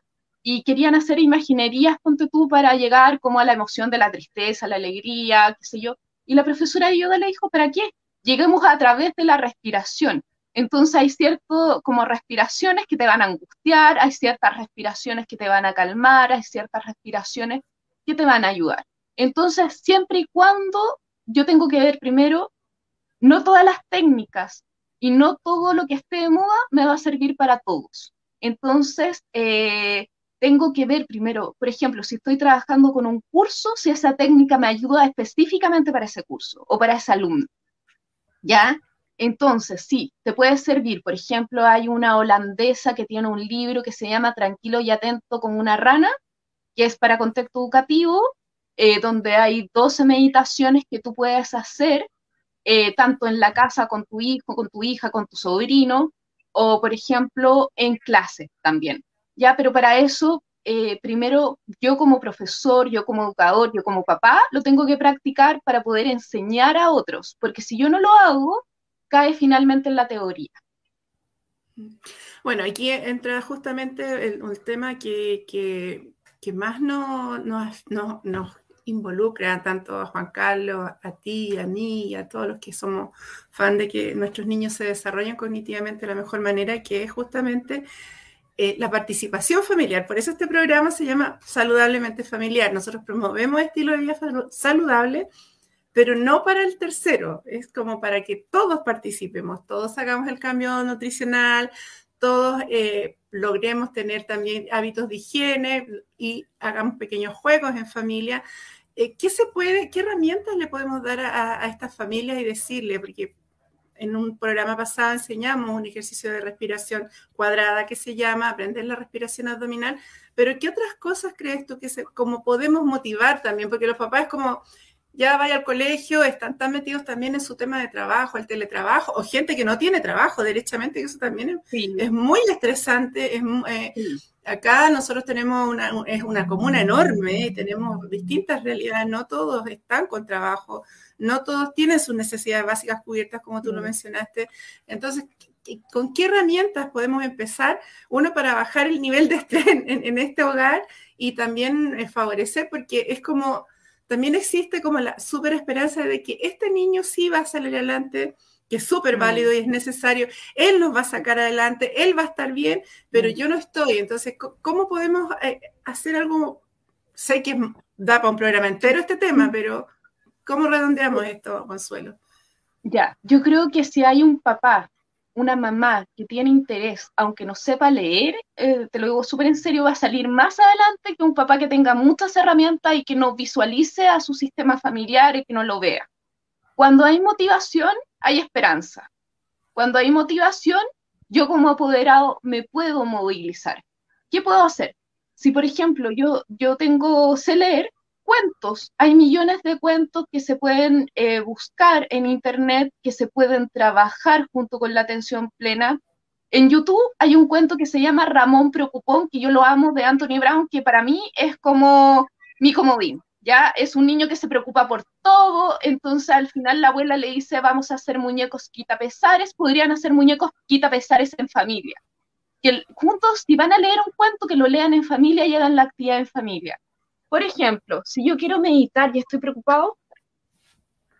y querían hacer imaginerías, ponte tú, para llegar como a la emoción de la tristeza, la alegría, qué sé yo. Y la profesora de yoga le dijo, ¿para qué? Lleguemos a través de la respiración. Entonces hay cierto como respiraciones que te van a angustiar, hay ciertas respiraciones que te van a calmar, hay ciertas respiraciones que te van a ayudar. Entonces, siempre y cuando yo tengo que ver primero, no todas las técnicas y no todo lo que esté de moda me va a servir para todos. Entonces, tengo que ver primero, por ejemplo, si estoy trabajando con un curso, si esa técnica me ayuda específicamente para ese curso o para ese alumno, ¿ya? Entonces, sí, te puede servir. Por ejemplo, hay una holandesa que tiene un libro que se llama Tranquilo y atento como una rana, que es para contexto educativo, donde hay 12 meditaciones que tú puedes hacer, tanto en la casa con tu hijo, con tu hija, con tu sobrino, o por ejemplo en clase también. Ya, pero para eso, primero yo como profesor, yo como educador, yo como papá, lo tengo que practicar para poder enseñar a otros, porque si yo no lo hago, cae finalmente en la teoría. Bueno, aquí entra justamente el tema que más nos involucra tanto a Juan Carlos, a ti, a mí y a todos los que somos fan de que nuestros niños se desarrollen cognitivamente de la mejor manera, que es justamente la participación familiar. Por eso este programa se llama Saludablemente Familiar. Nosotros promovemos estilo de vida saludable, pero no para el tercero, es como para que todos participemos, todos hagamos el cambio nutricional, todos logremos tener también hábitos de higiene y hagamos pequeños juegos en familia. ¿Qué herramientas le podemos dar a estas familias y decirle? Porque en un programa pasado enseñamos un ejercicio de respiración cuadrada que se llama aprender la respiración abdominal, pero ¿qué otras cosas crees tú como podemos motivar también? Porque los papás es como, ya vaya al colegio, están tan metidos también en su tema de trabajo, el teletrabajo, o gente que no tiene trabajo derechamente, que eso también es muy estresante. Acá nosotros tenemos una comuna enorme, tenemos distintas realidades, no todos están con trabajo, no todos tienen sus necesidades básicas cubiertas, como tú lo mencionaste. Entonces, ¿con qué herramientas podemos empezar? Uno, para bajar el nivel de estrés en este hogar y también favorecer, porque es como... También existe como la súper esperanza de que este niño sí va a salir adelante, que es súper válido y es necesario, él nos va a sacar adelante, él va a estar bien, pero yo no estoy. Entonces, ¿cómo podemos hacer algo? Sé que da para un programa entero este tema, pero ¿cómo redondeamos esto, Consuelo? Ya, yo creo que si hay un papá, una mamá que tiene interés, aunque no sepa leer, te lo digo súper en serio, va a salir más adelante que un papá que tenga muchas herramientas y que no visualice a su sistema familiar y que no lo vea. Cuando hay motivación, hay esperanza. Cuando hay motivación, yo como apoderado me puedo movilizar. ¿Qué puedo hacer? Si, por ejemplo, yo sé leer cuentos, hay millones de cuentos que se pueden buscar en internet, que se pueden trabajar junto con la atención plena. En YouTube hay un cuento que se llama Ramón Preocupón, que yo lo amo, de Anthony Brown, que para mí es como mi comodín. Ya es un niño que se preocupa por todo, entonces al final la abuela le dice, vamos a hacer muñecos quitapesares, podrían hacer muñecos quitapesares en familia. Que juntos, si van a leer un cuento, que lo lean en familia y hagan la actividad en familia. Por ejemplo, si yo quiero meditar y estoy preocupado,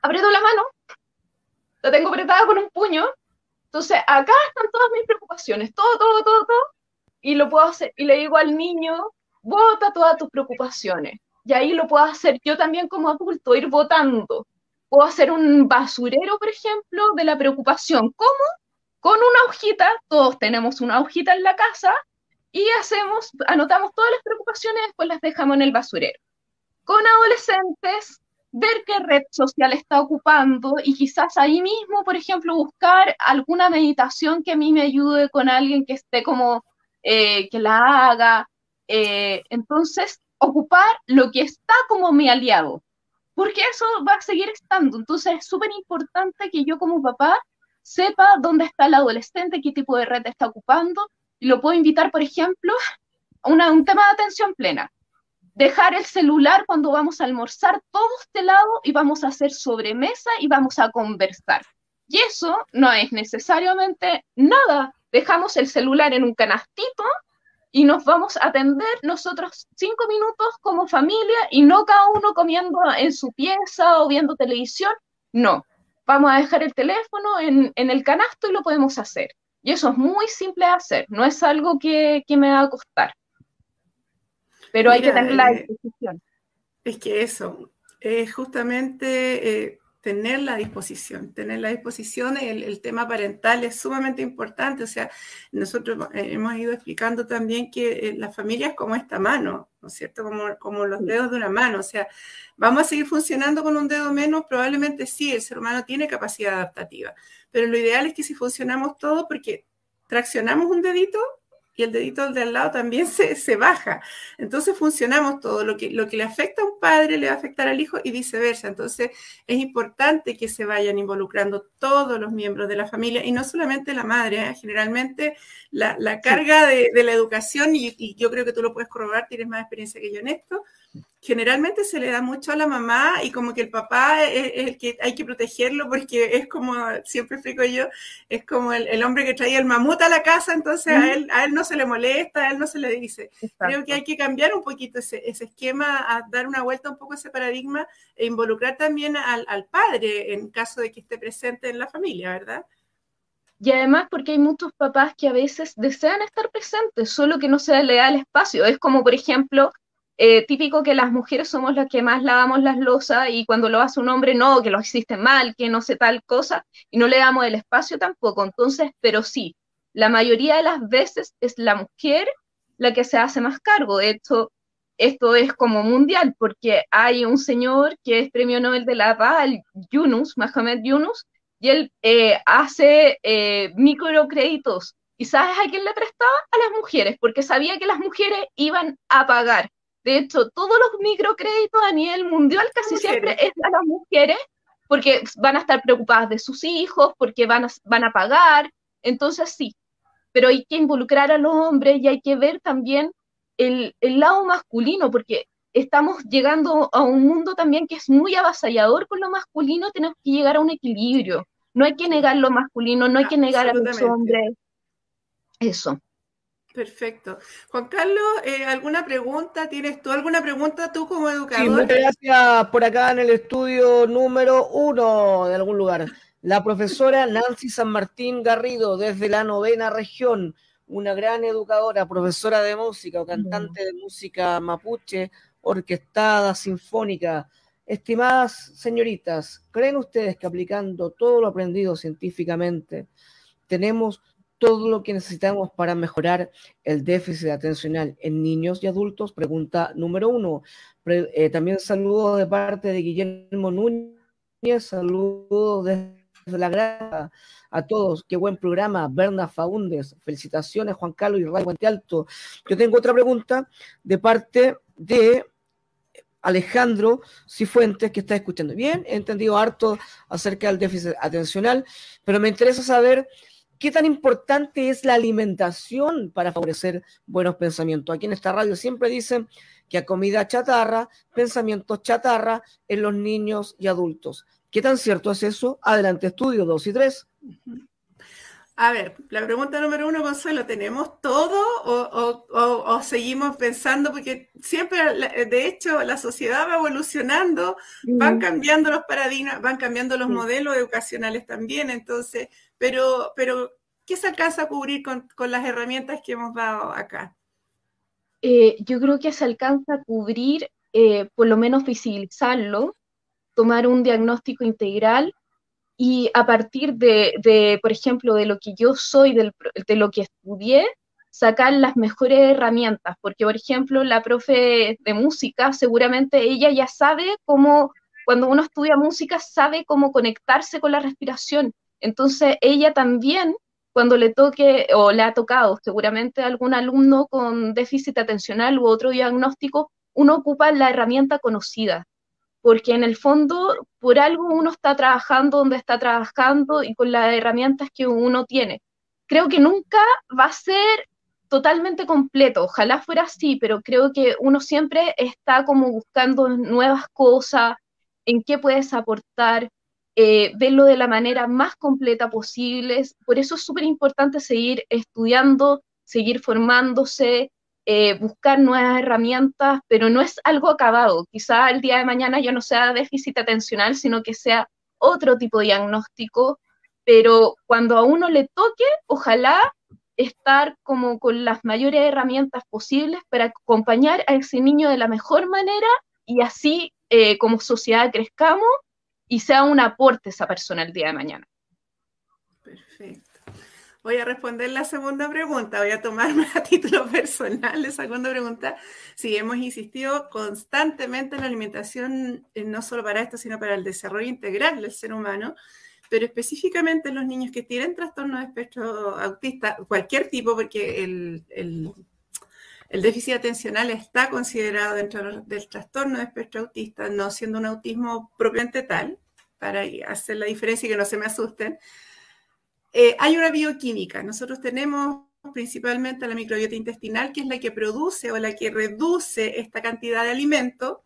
aprieto la mano, la tengo apretada con un puño, entonces acá están todas mis preocupaciones, todo, y lo puedo hacer, y le digo al niño, bota todas tus preocupaciones, y ahí lo puedo hacer yo también como adulto, ir botando. Puedo hacer un basurero, por ejemplo, de la preocupación. ¿Cómo? Con una hojita, todos tenemos una hojita en la casa, y anotamos todas las preocupaciones y después las dejamos en el basurero. Con adolescentes, ver qué red social está ocupando y quizás ahí mismo, por ejemplo, buscar alguna meditación que a mí me ayude con alguien que esté como, que la haga. Entonces, ocupar lo que está como mi aliado, porque eso va a seguir estando. Entonces, es súper importante que yo como papá sepa dónde está el adolescente, qué tipo de red está ocupando, y lo puedo invitar, por ejemplo, a un tema de atención plena. Dejar el celular cuando vamos a almorzar todos de lado y vamos a hacer sobremesa y vamos a conversar. Y eso no es necesariamente nada. Dejamos el celular en un canastito y nos vamos a atender nosotros 5 minutos como familia y no cada uno comiendo en su pieza o viendo televisión. No. vamos a dejar el teléfono en el canasto y lo podemos hacer. Y eso es muy simple de hacer, no es algo que me va a costar, pero hay que Mira, tener la disposición. es que eso, es justamente tener la disposición, el tema parental es sumamente importante, o sea, nosotros hemos ido explicando también que la familia es como esta mano, ¿no es cierto? Como los dedos de una mano, o sea, ¿vamos a seguir funcionando con un dedo menos? Probablemente sí, el ser humano tiene capacidad adaptativa, pero lo ideal es que si funcionamos todos, porque traccionamos un dedito, y el dedito de al lado también se baja. Entonces funcionamos todo. Lo que le afecta a un padre le va a afectar al hijo y viceversa. Entonces es importante que se vayan involucrando todos los miembros de la familia y no solamente la madre. Generalmente la carga de la educación, y yo creo que tú lo puedes corroborar, tienes más experiencia que yo en esto, generalmente se le da mucho a la mamá y como que el papá es el que hay que protegerlo porque es como, siempre explico yo, es como el hombre que traía el mamut a la casa, entonces a él no se le molesta, a él no se le dice. Exacto. Creo que hay que cambiar un poquito ese esquema, a dar una vuelta un poco a ese paradigma e involucrar también al padre en caso de que esté presente en la familia, ¿verdad? Y además porque hay muchos papás que a veces desean estar presentes, solo que no se le da el espacio. Es como, por ejemplo, típico que las mujeres somos las que más lavamos las losas y cuando lo hace un hombre, no, que lo hiciste mal, que no sé tal cosa, y no le damos el espacio tampoco. Entonces, pero sí, la mayoría de las veces es la mujer la que se hace más cargo. De hecho, esto es como mundial, porque hay un señor que es premio Nobel de la Paz, Yunus, Mohamed Yunus, y él hace microcréditos. ¿Y sabes a quién le prestaba? A las mujeres, porque sabía que las mujeres iban a pagar. De hecho, todos los microcréditos a nivel mundial casi siempre es a las mujeres, porque van a estar preocupadas de sus hijos, porque van a pagar. Entonces sí, pero hay que involucrar a los hombres y hay que ver también el lado masculino, porque estamos llegando a un mundo también que es muy avasallador con lo masculino, tenemos que llegar a un equilibrio. No hay que negar lo masculino, no hay que negar a los hombres. Eso. Perfecto. Juan Carlos, ¿alguna pregunta? ¿Tienes tú alguna pregunta tú como educador? Sí, muchas gracias por acá en el estudio número 1 de algún lugar. La profesora Nancy San Martín Garrido, desde la 9ª región, una gran educadora, profesora de música o cantante de música mapuche, orquestada, sinfónica. Estimadas señoritas, ¿creen ustedes que aplicando todo lo aprendido científicamente tenemos todo lo que necesitamos para mejorar el déficit atencional en niños y adultos? Pregunta número 1. También saludos de parte de Guillermo Núñez, saludos desde la grada a todos, qué buen programa. Berna Faúndez, felicitaciones Juan Carlos y Radio Puente Alto. Yo tengo otra pregunta de parte de Alejandro Cifuentes, que está escuchando. Bien, he entendido harto acerca del déficit atencional, pero me interesa saber qué tan importante es la alimentación para favorecer buenos pensamientos. Aquí en esta radio siempre dicen que a comida chatarra, pensamientos chatarra en los niños y adultos. ¿Qué tan cierto es eso? Adelante, estudio 2 y 3. A ver, la pregunta número 1, Consuelo, ¿tenemos todo o seguimos pensando? Porque siempre, de hecho, la sociedad va evolucionando, van cambiando los paradigmas, van cambiando los modelos educacionales también, entonces, pero ¿qué se alcanza a cubrir con las herramientas que hemos dado acá? Yo creo que se alcanza a cubrir, por lo menos visibilizarlo, tomar un diagnóstico integral y a partir de, por ejemplo, de lo que yo soy, de lo que estudié, sacar las mejores herramientas, porque, por ejemplo, la profe de música, seguramente ella ya sabe cómo, cuando uno estudia música, sabe cómo conectarse con la respiración. Entonces, ella también, cuando le toque, o le ha tocado seguramente a algún alumno con déficit atencional u otro diagnóstico, uno ocupa la herramienta conocida, porque en el fondo, por algo uno está trabajando donde está trabajando y con las herramientas que uno tiene. Creo que nunca va a ser totalmente completo, ojalá fuera así, pero creo que uno siempre está como buscando nuevas cosas, en qué puedes aportar, verlo de la manera más completa posible. Por eso es súper importante seguir estudiando, seguir formándose, buscar nuevas herramientas, pero no es algo acabado. Quizá el día de mañana ya no sea déficit atencional, sino que sea otro tipo de diagnóstico, pero cuando a uno le toque, ojalá estar como con las mayores herramientas posibles para acompañar a ese niño de la mejor manera y así como sociedad crezcamos y sea un aporte esa persona el día de mañana. Perfecto. Voy a responder la segunda pregunta, voy a tomarme a título personal la segunda pregunta. Sí, hemos insistido constantemente en la alimentación, no solo para esto, sino para el desarrollo integral del ser humano, pero específicamente en los niños que tienen trastorno de espectro autista, cualquier tipo, porque el déficit atencional está considerado dentro del trastorno de espectro autista, no siendo un autismo propiamente tal, para hacer la diferencia y que no se me asusten. Hay una bioquímica. Nosotros tenemos principalmente la microbiota intestinal, que es la que produce o la que reduce esta cantidad de alimento,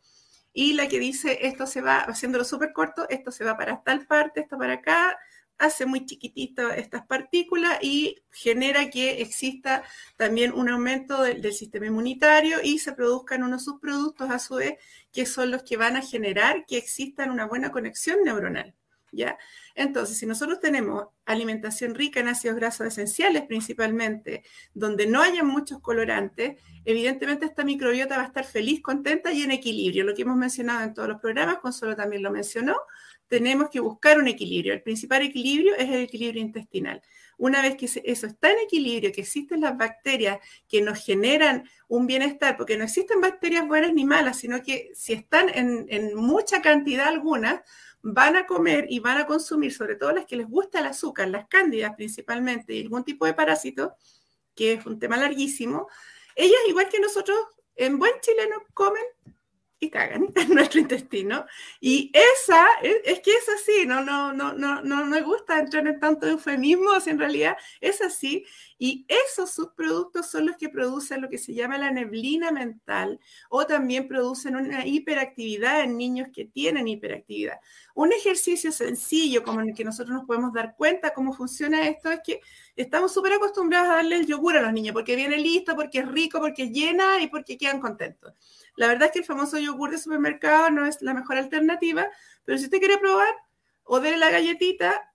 y la que dice, esto se va, haciéndolo súper corto, esto se va para tal parte, esto para acá, hace muy chiquitito estas partículas y genera que exista también un aumento del sistema inmunitario y se produzcan unos subproductos a su vez, que son los que van a generar que exista una buena conexión neuronal. ¿Ya? Entonces, si nosotros tenemos alimentación rica en ácidos grasos esenciales principalmente, donde no haya muchos colorantes, evidentemente esta microbiota va a estar feliz, contenta y en equilibrio. Lo que hemos mencionado en todos los programas, Consuelo también lo mencionó, tenemos que buscar un equilibrio. El principal equilibrio es el equilibrio intestinal. Una vez que eso está en equilibrio, que existen las bacterias que nos generan un bienestar, porque no existen bacterias buenas ni malas, sino que si están en mucha cantidad algunas, van a comer y van a consumir, sobre todo las que les gusta el azúcar, las cándidas principalmente, y algún tipo de parásito, que es un tema larguísimo. Ellas, igual que nosotros, en buen chileno, comen y cagan en nuestro intestino. Y esa, es que es así, no me gusta entrar en tanto eufemismos, en realidad es así. Y esos subproductos son los que producen lo que se llama la neblina mental, o también producen una hiperactividad en niños que tienen hiperactividad. Un ejercicio sencillo, como en el que nosotros nos podemos dar cuenta cómo funciona esto, es que estamos súper acostumbrados a darle el yogur a los niños, porque viene listo, porque es rico, porque es llena y porque quedan contentos. La verdad es que el famoso yogur de supermercado no es la mejor alternativa, pero si usted quiere probar o dele la galletita,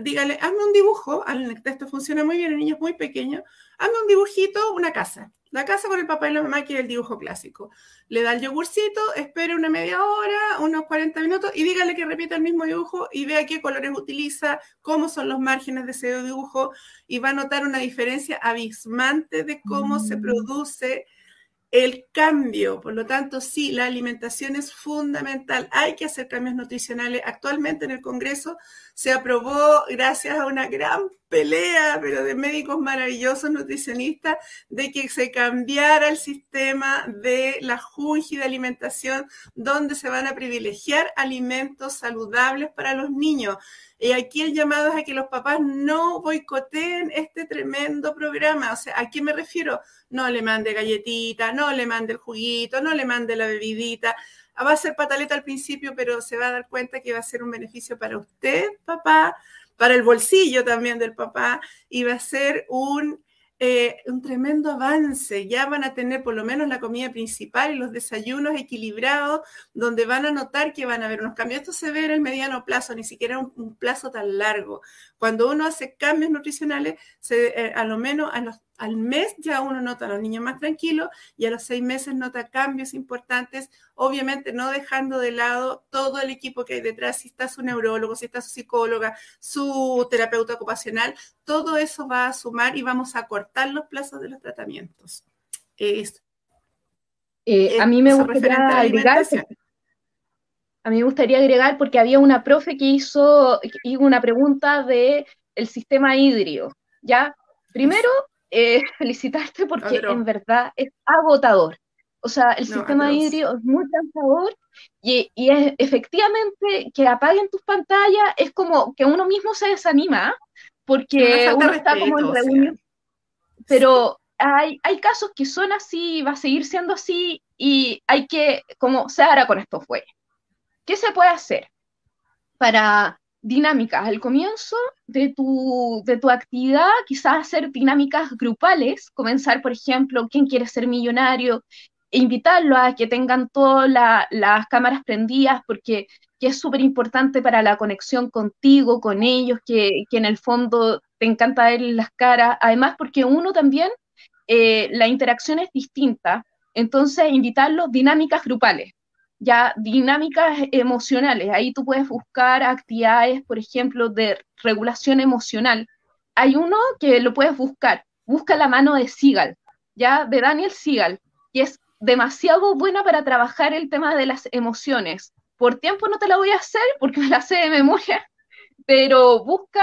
dígale, hazme un dibujo, el texto funciona muy bien en niños muy pequeños, hazme un dibujito, una casa. La casa con el papá y la mamá, que es el dibujo clásico. Le da el yogurcito, espere una media hora, unos 40 minutos, y dígale que repita el mismo dibujo y vea qué colores utiliza, cómo son los márgenes de ese dibujo, y va a notar una diferencia abismante de cómo se produce el cambio. Por lo tanto, sí, la alimentación es fundamental. Hay que hacer cambios nutricionales. Actualmente en el Congreso se aprobó, gracias a una gran pelea, pero de médicos maravillosos, nutricionistas, de que se cambiara el sistema de la JUNGI de alimentación, donde se van a privilegiar alimentos saludables para los niños. Y aquí el llamado es a que los papás no boicoteen este tremendo programa. O sea, ¿a qué me refiero? No le mande galletita, no le mande el juguito, no le mande la bebidita. Va a ser pataleta al principio, pero se va a dar cuenta que va a ser un beneficio para usted, papá, para el bolsillo también del papá, y va a ser un tremendo avance. Ya van a tener por lo menos la comida principal y los desayunos equilibrados, donde van a notar que van a haber unos cambios. Esto se ve en el mediano plazo, ni siquiera un plazo tan largo. Cuando uno hace cambios nutricionales, a lo menos al mes ya uno nota a los niños más tranquilos, y a los 6 meses nota cambios importantes, obviamente no dejando de lado todo el equipo que hay detrás, si está su neurólogo, si está su psicóloga, su terapeuta ocupacional, todo eso va a sumar y vamos a cortar los plazos de los tratamientos. A mí me gustaría agregar, porque había una profe que hizo una pregunta de el sistema hídrico, ¿ya? Primero, felicitarte porque en verdad es agotador. O sea, el sistema hídrico es muy cansador y es, efectivamente, que apaguen tus pantallas es como que uno mismo se desanima, porque uno está como en reunión. Pero hay casos que son así, va a seguir siendo así, y hay que, como se hará con esto fue. ¿Qué se puede hacer para dinámicas al comienzo de tu actividad? Quizás hacer dinámicas grupales, comenzar, por ejemplo, ¿quién quiere ser millonario? E invitarlo a que tengan todas las cámaras prendidas, porque que es súper importante para la conexión contigo, con ellos, que en el fondo te encanta ver las caras, además porque uno también, la interacción es distinta, entonces invitarlos dinámicas grupales, ya dinámicas emocionales, ahí tú puedes buscar actividades, por ejemplo, de regulación emocional. Hay uno que lo puedes buscar, busca la mano de Sigal, ya de Daniel Sigal, que es demasiado buena para trabajar el tema de las emociones. Por tiempo no te la voy a hacer porque me la sé de memoria, pero busca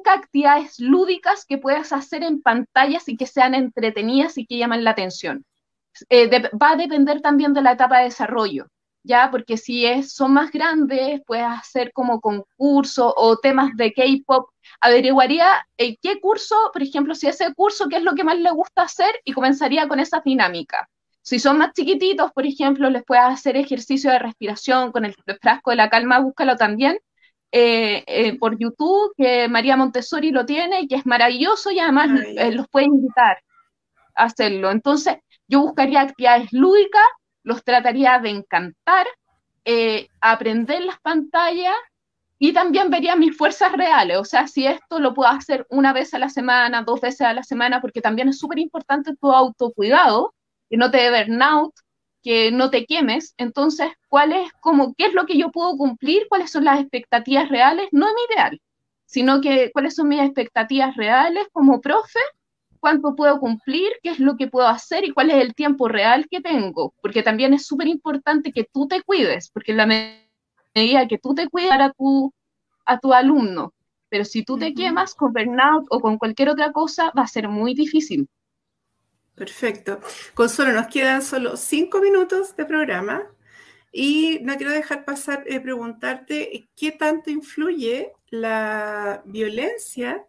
actividades lúdicas que puedas hacer en pantallas y que sean entretenidas y que llamen la atención. Va a depender también de la etapa de desarrollo, ¿ya? Porque si son más grandes, puedes hacer como concursos o temas de K-pop. Averiguaría qué curso, por ejemplo, si ese curso, qué es lo que más le gusta hacer y comenzaría con esa dinámica. Si son más chiquititos, por ejemplo, les puedes hacer ejercicio de respiración con el frasco de la calma, búscalo también por YouTube, que María Montessori lo tiene y que es maravilloso y además los puede invitar a hacerlo. Entonces, yo buscaría actividades lúdicas, los trataría de encantar, aprender las pantallas y también vería mis fuerzas reales, o sea, si esto lo puedo hacer una vez a la semana, 2 veces a la semana, porque también es súper importante tu autocuidado, que no te dé burnout, que no te quemes. Entonces, qué es lo que yo puedo cumplir, cuáles son las expectativas reales, no mi ideal, sino que cuáles son mis expectativas reales como profe, cuánto puedo cumplir, qué es lo que puedo hacer y cuál es el tiempo real que tengo, porque también es súper importante que tú te cuides, porque en la medida que tú te cuides a tu alumno, pero si tú te quemas con burnout o con cualquier otra cosa, va a ser muy difícil. Perfecto. Consuelo, nos quedan solo 5 minutos de programa y no quiero dejar pasar preguntarte qué tanto influye la violencia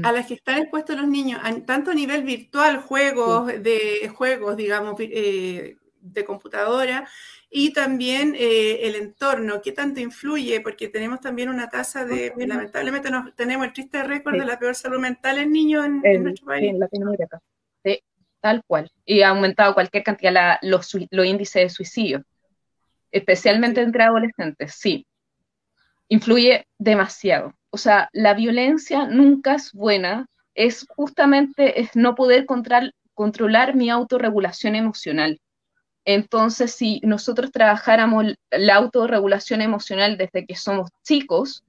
a las que están expuestos los niños, tanto a nivel virtual, juegos, digamos, de computadora, y también el entorno, qué tanto influye, porque tenemos también una tasa lamentablemente tenemos el triste récord de la peor salud mental en niños en nuestro país. En Latinoamérica. Sí, tal cual. Y ha aumentado cualquier cantidad los índices de suicidio, especialmente entre adolescentes, sí. Influye demasiado. O sea, la violencia nunca es buena, es justamente no poder controlar mi autorregulación emocional. Entonces, si nosotros trabajáramos la autorregulación emocional desde que somos chicos,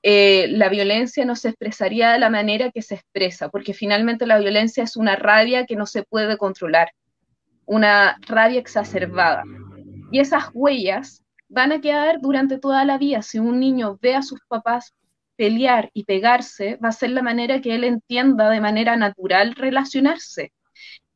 la violencia no se expresaría de la manera que se expresa, porque finalmente la violencia es una rabia que no se puede controlar, una rabia exacerbada. Y esas huellas van a quedar durante toda la vida. Si un niño ve a sus papás pelear y pegarse, va a ser la manera que él entienda de manera natural relacionarse.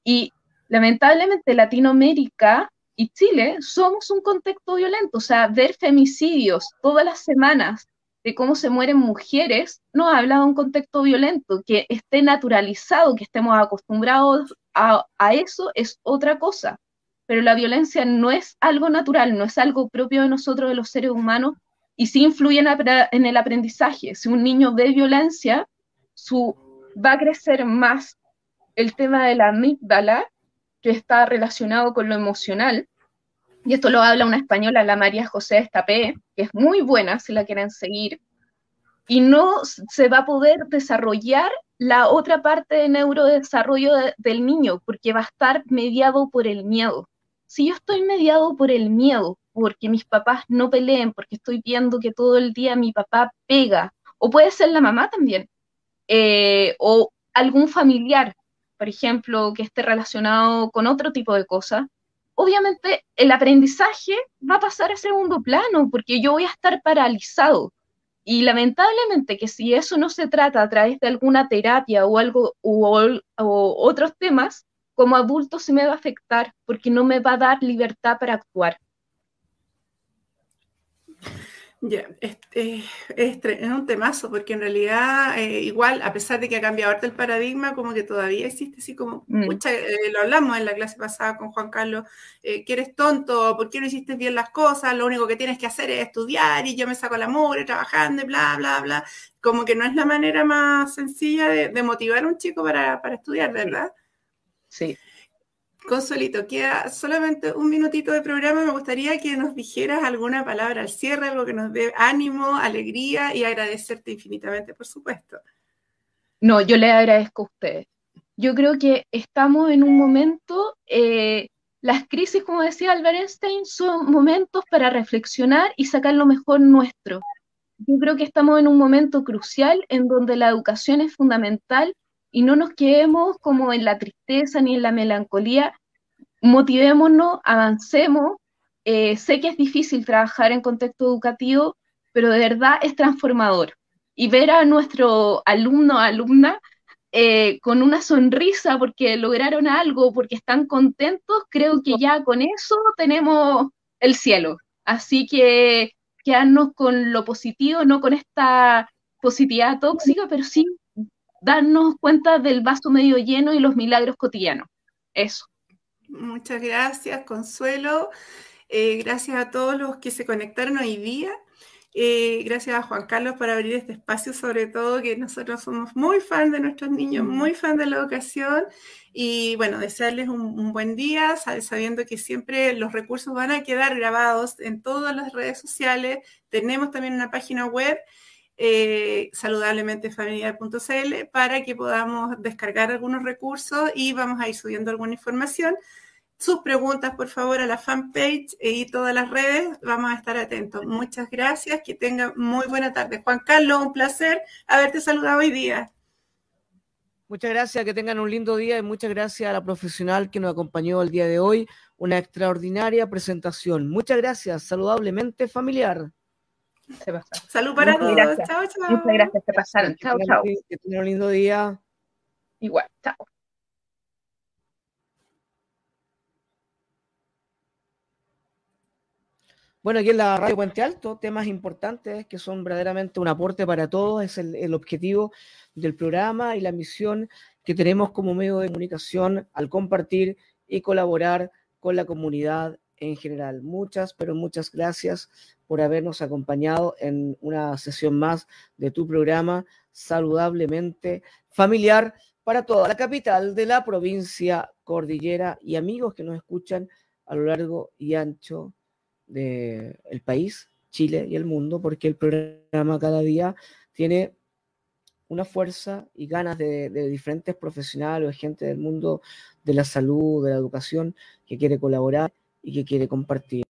Y lamentablemente Latinoamérica y Chile somos un contexto violento, o sea, ver femicidios todas las semanas de cómo se mueren mujeres, nos habla de un contexto violento, que esté naturalizado, que estemos acostumbrados a eso es otra cosa, pero la violencia no es algo natural, no es algo propio de nosotros, de los seres humanos, y sí influye en el aprendizaje. Si un niño ve violencia, va a crecer más el tema de la amígdala, que está relacionado con lo emocional, y esto lo habla una española, la María José Estapé, que es muy buena si la quieren seguir, y no se va a poder desarrollar la otra parte de neurodesarrollo del niño, porque va a estar mediado por el miedo. Si yo estoy mediado por el miedo, porque mis papás no peleen, porque estoy viendo que todo el día mi papá pega, o puede ser la mamá también, o algún familiar, por ejemplo, que esté relacionado con otro tipo de cosas, obviamente el aprendizaje va a pasar a segundo plano, porque yo voy a estar paralizado. Y lamentablemente que si eso no se trata a través de alguna terapia o algo o otros temas, como adulto se me va a afectar, porque no me va a dar libertad para actuar. Ya, es un temazo, porque en realidad igual, a pesar de que ha cambiado harto el paradigma, como que todavía existe así como, lo hablamos en la clase pasada con Juan Carlos, que eres tonto, ¿por qué no hiciste bien las cosas? Lo único que tienes que hacer es estudiar y yo me saco la mugre trabajando y bla, bla, bla. Como que no es la manera más sencilla de motivar a un chico para estudiar, ¿verdad? Sí. Consuelito, queda solamente un minutito de programa. Me gustaría que nos dijeras alguna palabra al cierre, algo que nos dé ánimo, alegría y agradecerte infinitamente, por supuesto. No, yo le agradezco a ustedes. Yo creo que estamos en un momento, las crisis, como decía Albert Einstein, son momentos para reflexionar y sacar lo mejor nuestro. Yo creo que estamos en un momento crucial en donde la educación es fundamental y no nos quedemos como en la tristeza ni en la melancolía. Motivémonos, avancemos. Sé que es difícil trabajar en contexto educativo, pero de verdad es transformador. Y ver a nuestro alumno o alumna con una sonrisa porque lograron algo, porque están contentos, creo que ya con eso tenemos el cielo. Así que quedarnos con lo positivo, no con esta positividad tóxica, pero sí darnos cuenta del vaso medio lleno y los milagros cotidianos. Eso. Muchas gracias, Consuelo. Gracias a todos los que se conectaron hoy día. Gracias a Juan Carlos por abrir este espacio, sobre todo que nosotros somos muy fan de nuestros niños, muy fan de la educación y bueno, desearles un buen día, sabiendo que siempre los recursos van a quedar grabados en todas las redes sociales. Tenemos también una página web, saludablementefamiliar.cl, para que podamos descargar algunos recursos y vamos a ir subiendo alguna información. Sus preguntas, por favor, a la fanpage y todas las redes. Vamos a estar atentos. Muchas gracias. Que tengan muy buena tarde. Juan Carlos, un placer haberte saludado hoy día. Muchas gracias, que tengan un lindo día y muchas gracias a la profesional que nos acompañó el día de hoy. Una extraordinaria presentación. Muchas gracias. Saludablemente familiar. Se pasaron. Salud para todos. Gracias. Chao, chao. Muchas gracias. Se pasaron. Chao, chao. Que tengan un lindo día. Igual. Chao. Bueno, aquí en la Radio Puente Alto, temas importantes que son verdaderamente un aporte para todos, es el objetivo del programa y la misión que tenemos como medio de comunicación al compartir y colaborar con la comunidad en general. Muchas, pero muchas gracias por habernos acompañado en una sesión más de tu programa Saludablemente Familiar para toda la capital de la provincia Cordillera y amigos que nos escuchan a lo largo y ancho del país, Chile y el mundo, porque el programa cada día tiene una fuerza y ganas de diferentes profesionales o gente del mundo de la salud, de la educación, que quiere colaborar y que quiere compartir.